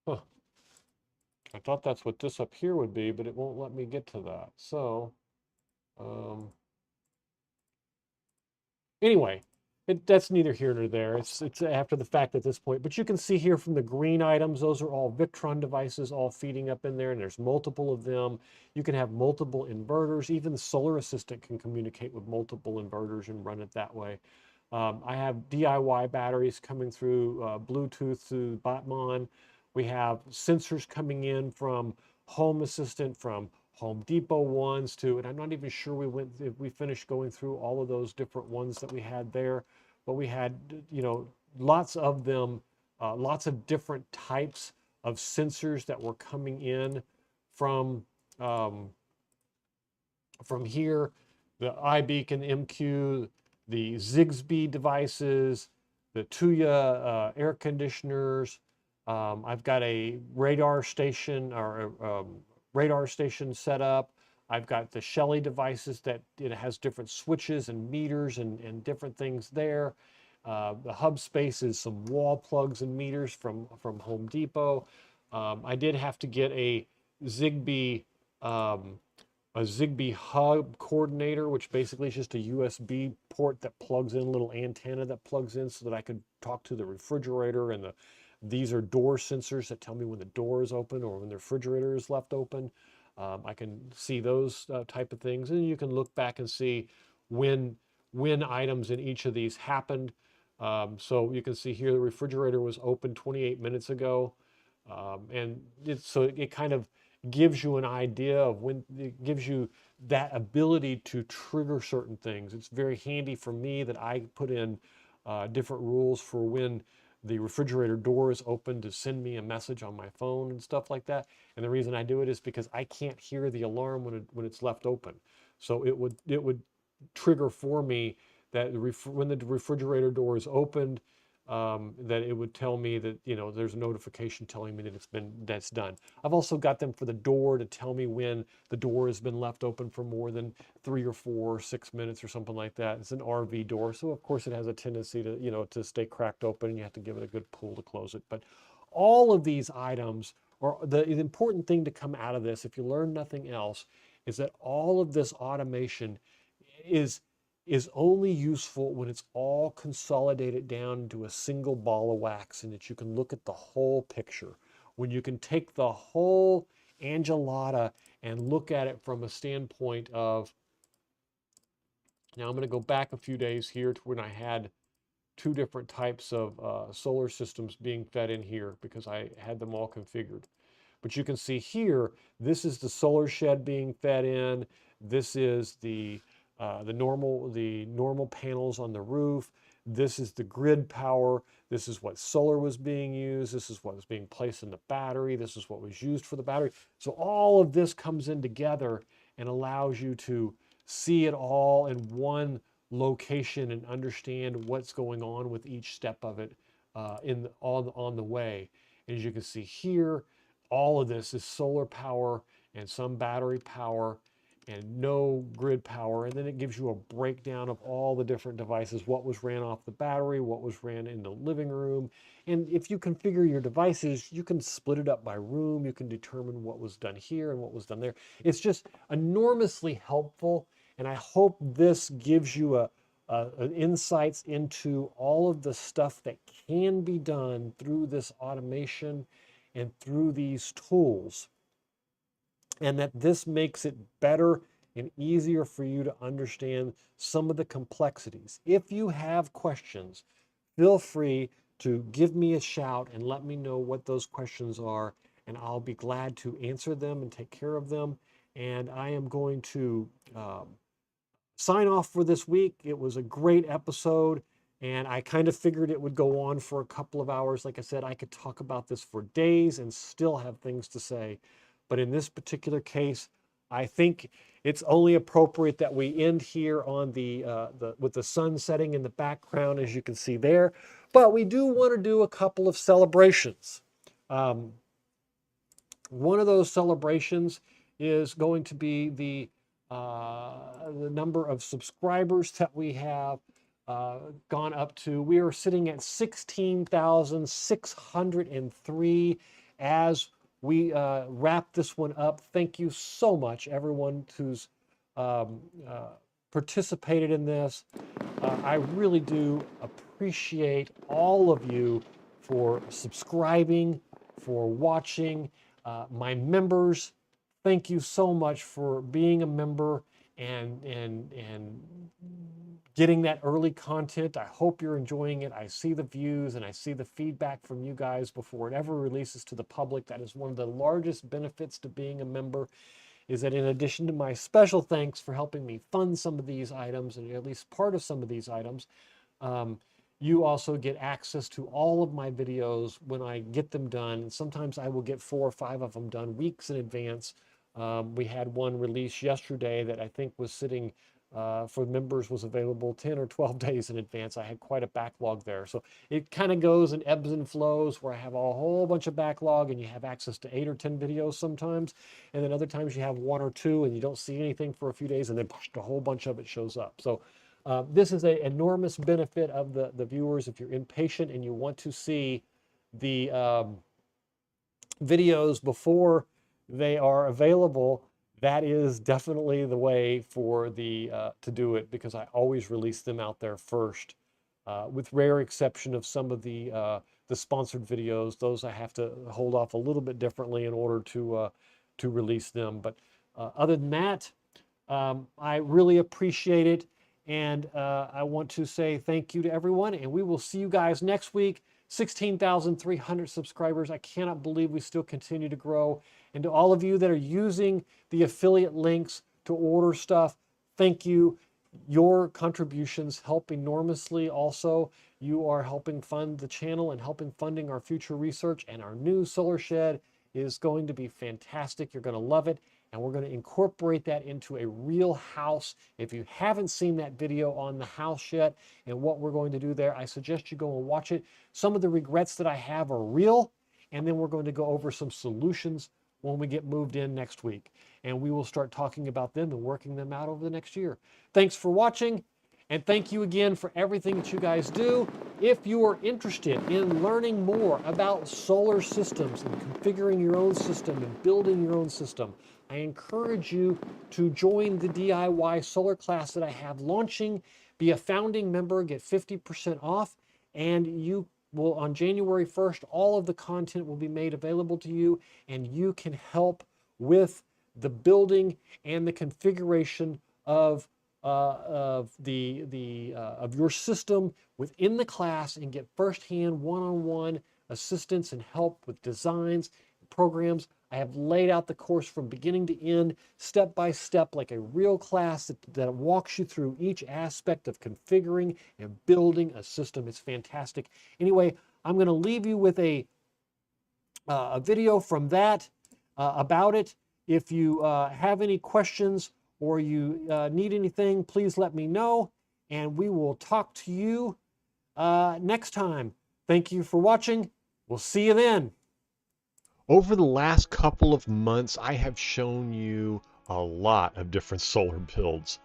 Huh. I thought that's what this up here would be, but it won't let me get to that. So, anyway, that's neither here nor there. It's after the fact at this point. But you can see here from the green items, those are all Victron devices all feeding up in there, and there's multiple of them. You can have multiple inverters. Even the Solar Assistant can communicate with multiple inverters and run it that way. I have DIY batteries coming through Bluetooth through MattMan. We have sensors coming in from Home Assistant, from Home Depot ones to, and I'm not even sure we finished going through all of those different ones that we had there, but we had, you know, lots of them, lots of different types of sensors that were coming in from here, the iBeacon MQ, the Zigbee devices, the Tuya air conditioners. I've got a radar station or radar station set up. I've got the Shelly devices that it has different switches and meters and different things there. The hub space is some wall plugs and meters from Home Depot. I did have to get Zigbee um, a Zigbee hub coordinator, which basically is just a USB port that plugs in, a little antenna that plugs in so that I could talk to the refrigerator, and these are door sensors that tell me when the door is open or when the refrigerator is left open. I can see those type of things, and you can look back and see when items in each of these happened. So you can see here the refrigerator was open 28 minutes ago, and so it kind of gives you an idea of when, it gives you that ability to trigger certain things. It's very handy for me that I put in different rules for when the refrigerator door is open to send me a message on my phone and stuff like that. And the reason I do it is because I can't hear the alarm when it's left open. So it would trigger for me that when the refrigerator door is opened, that it would tell me that, you know, there's a notification telling me that that's done. I've also got them for the door to tell me when the door has been left open for more than 3 or 4 or 6 minutes or something like that. It's an RV door, so of course it has a tendency to, you know, to stay cracked open, and you have to give it a good pull to close it. But all of these items, or the important thing to come out of this, if you learn nothing else, is that all of this automation is only useful when it's all consolidated down into a single ball of wax, and that you can look at the whole picture. When you can take the whole enchilada and look at it from a standpoint of, now I'm going to go back a few days here to when I had 2 different types of solar systems being fed in here because I had them all configured. But you can see here, this is the solar shed being fed in. This is the normal panels on the roof. This is the grid power. This is what solar was being used. This is what was being placed in the battery. This is what was used for the battery. So all of this comes in together and allows you to see it all in one location and understand what's going on with each step of it on the way. And as you can see here, all of this is solar power and some battery power and no grid power. And then it gives you a breakdown of all the different devices, what was ran off the battery, what was ran in the living room. And if you configure your devices, you can split it up by room. You can determine what was done here and what was done there. It's just enormously helpful. And I hope this gives you insights into all of the stuff that can be done through this automation and through these tools, and that this makes it better and easier for you to understand some of the complexities. If you have questions, feel free to give me a shout and let me know what those questions are, and I'll be glad to answer them and take care of them. And I am going to sign off for this week. It was a great episode, and I kind of figured it would go on for a couple of hours. Like I said, I could talk about this for days and still have things to say. But in this particular case, I think it's only appropriate that we end here on with the sun setting in the background, as you can see there. But we do want to do a couple of celebrations. One of those celebrations is going to be the number of subscribers that we have gone up to. We are sitting at 16,603 as we wrap this one up. Thank you so much, everyone who's participated in this. I really do appreciate all of you for subscribing, for watching. My members, thank you so much for being a member and getting that early content. I hope you're enjoying it. I see the views and I see the feedback from you guys before it ever releases to the public. That is one of the largest benefits to being a member, is that in addition to my special thanks for helping me fund some of these items, and at least part of some of these items, you also get access to all of my videos when I get them done. And sometimes I will get 4 or 5 of them done weeks in advance. We had one released yesterday that I think was sitting for members, was available 10 or 12 days in advance. I had quite a backlog there. So it kind of goes in ebbs and flows, where I have a whole bunch of backlog and you have access to 8 or 10 videos sometimes. And then other times you have 1 or 2 and you don't see anything for a few days, and then a whole bunch of it shows up. So this is an enormous benefit of the viewers. If you're impatient and you want to see the videos before they are available, that is definitely the way for to do it, because I always release them out there first, with rare exception of some of the sponsored videos. Those I have to hold off a little bit differently in order to release them. But other than that, I really appreciate it. And I want to say thank you to everyone, and we will see you guys next week. 16,300 subscribers. I cannot believe we still continue to grow. And to all of you that are using the affiliate links to order stuff, thank you. Your contributions help enormously. Also, you are helping fund the channel and helping funding our future research, and our new solar shed is going to be fantastic. You're going to love it. And we're going to incorporate that into a real house. If you haven't seen that video on the house yet and what we're going to do there, I suggest you go and watch it. Some of the regrets that I have are real, and then we're going to go over some solutions when we get moved in next week. And we will start talking about them and working them out over the next year. Thanks for watching, and thank you again for everything that you guys do. If you are interested in learning more about solar systems and configuring your own system and building your own system, I encourage you to join the DIY solar class that I have launching. Be a founding member, get 50% off, and you will, on January 1st, all of the content will be made available to you, and you can help with the building and the configuration of your system within the class, and get firsthand one-on-one assistance and help with designs, programs. I have laid out the course from beginning to end, step by step, like a real class that walks you through each aspect of configuring and building a system. It's fantastic. Anyway, I'm going to leave you with a video from that about it. If you have any questions or you need anything, please let me know, and we will talk to you next time. Thank you for watching. We'll see you then. Over the last couple of months, I have shown you a lot of different solar builds.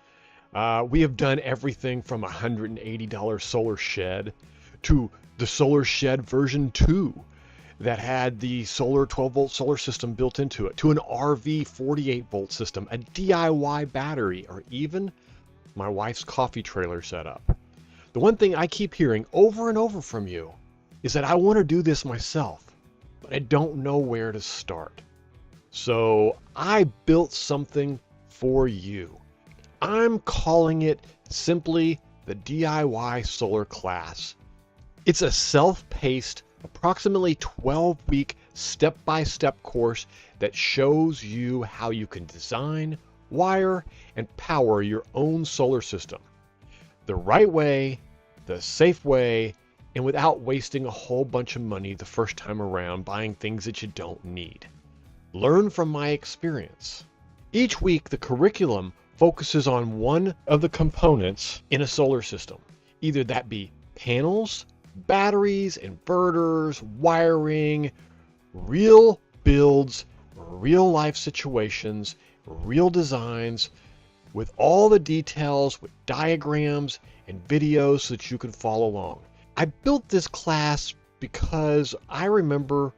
We have done everything from a $180 solar shed to the solar shed version 2 that had the solar 12-volt solar system built into it, to an RV 48-volt system, a DIY battery, or even my wife's coffee trailer setup. The one thing I keep hearing over and over from you is that I want to do this myself, but I don't know where to start. So I built something for you. I'm calling it simply the DIY Solar class. It's a self-paced, approximately 12-week step-by-step course that shows you how you can design, wire, and power your own solar system the right way, the safe way, and without wasting a whole bunch of money the first time around buying things that you don't need. Learn from my experience. Each week, the curriculum focuses on one of the components in a solar system, either that be panels, batteries, inverters, wiring, real builds, real life situations, real designs, with all the details, with diagrams and videos so that you can follow along. I built this class because I remember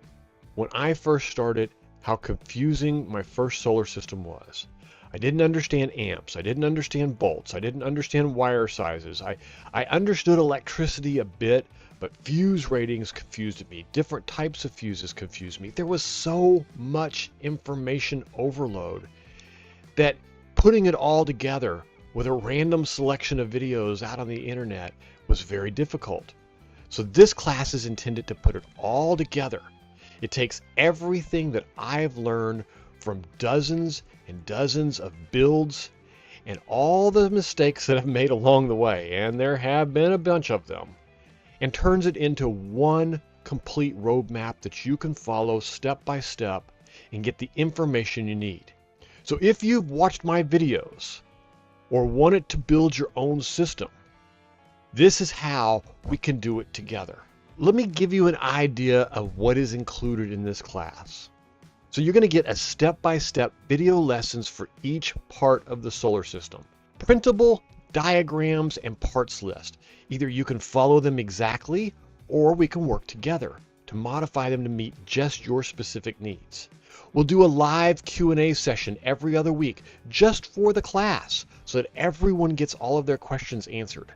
when I first started how confusing my first solar system was. I didn't understand amps, I didn't understand volts, I didn't understand wire sizes. I understood electricity a bit, but fuse ratings confused me. Different types of fuses confused me. There was so much information overload that putting it all together with a random selection of videos out on the internet was very difficult. So this class is intended to put it all together. It takes everything that I've learned from dozens and dozens of builds and all the mistakes that I've made along the way, and there have been a bunch of them, and turns it into one complete roadmap that you can follow step by step and get the information you need. So if you've watched my videos or wanted to build your own system, this is how we can do it together. Let me give you an idea of what is included in this class. So you're going to get a step-by-step video lessons for each part of the solar system. Printable diagrams and parts list. Either you can follow them exactly or we can work together to modify them to meet just your specific needs. We'll do a live Q&A session every other week just for the class so that everyone gets all of their questions answered.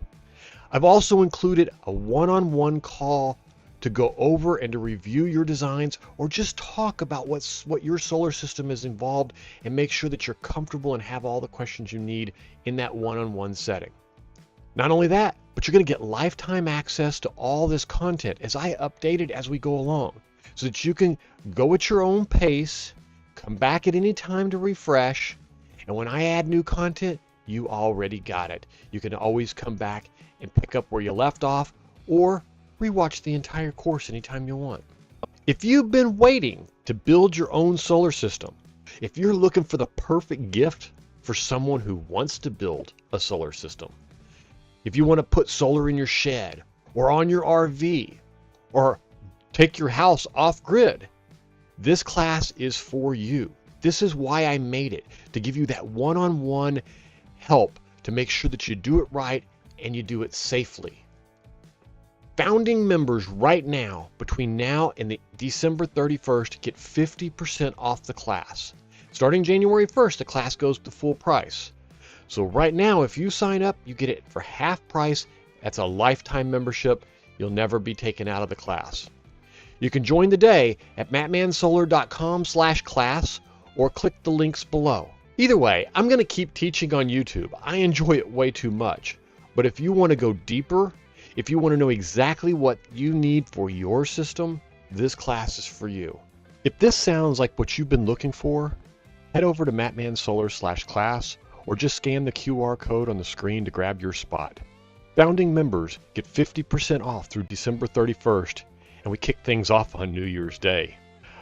I've also included a one-on-one call to go over and to review your designs or just talk about what your solar system is involved and make sure that you're comfortable and have all the questions you need in that one-on-one setting. Not only that, but you're going to get lifetime access to all this content as I update it as we go along so that you can go at your own pace, come back at any time to refresh, and when I add new content, you already got it. You can always come back and pick up where you left off or rewatch the entire course anytime you want. If you've been waiting to build your own solar system, if you're looking for the perfect gift for someone who wants to build a solar system, if you want to put solar in your shed or on your RV or take your house off grid, this class is for you. This is why I made it, to give you that one-on-one help to make sure that you do it right and you do it safely. Founding members right now, between now and the December 31st, get 50% off the class. Starting January 1st, the class goes to full price. So right now, if you sign up, you get it for half price. That's a lifetime membership. You'll never be taken out of the class. You can join today at mattmansolar.com/class or click the links below. Either way, I'm going to keep teaching on YouTube. I enjoy it way too much. But if you want to go deeper, if you want to know exactly what you need for your system, this class is for you. If this sounds like what you've been looking for, head over to mattmansolar/class or just scan the QR code on the screen to grab your spot. Founding members get 50% off through December 31st, and we kick things off on New Year's Day.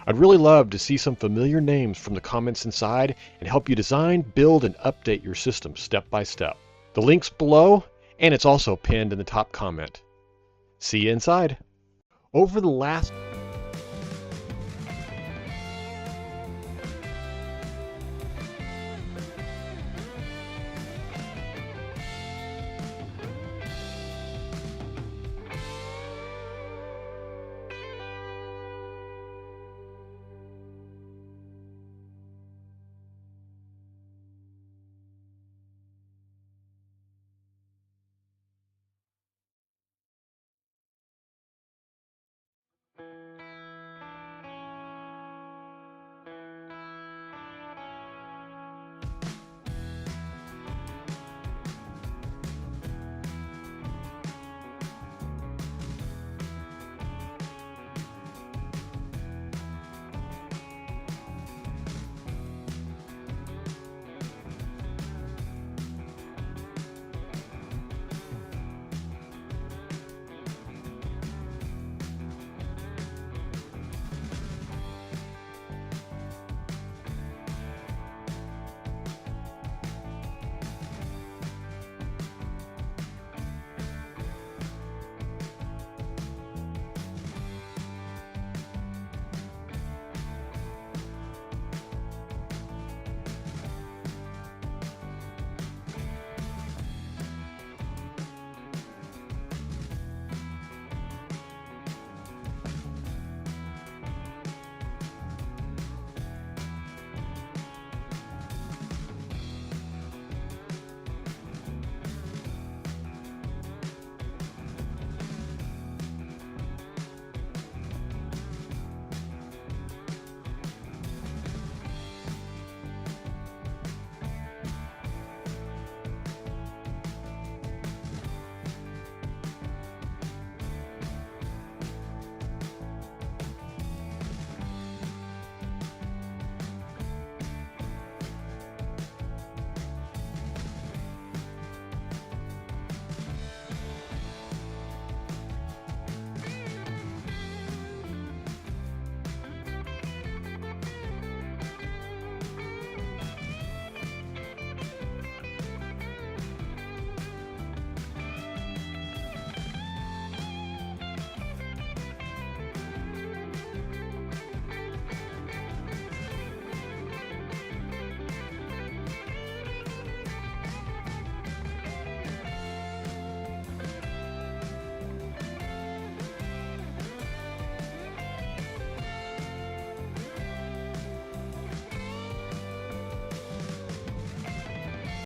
I'd really love to see some familiar names from the comments inside and help you design, build, and update your system step by step. The link's below, and it's also pinned in the top comment. See you inside. Over the last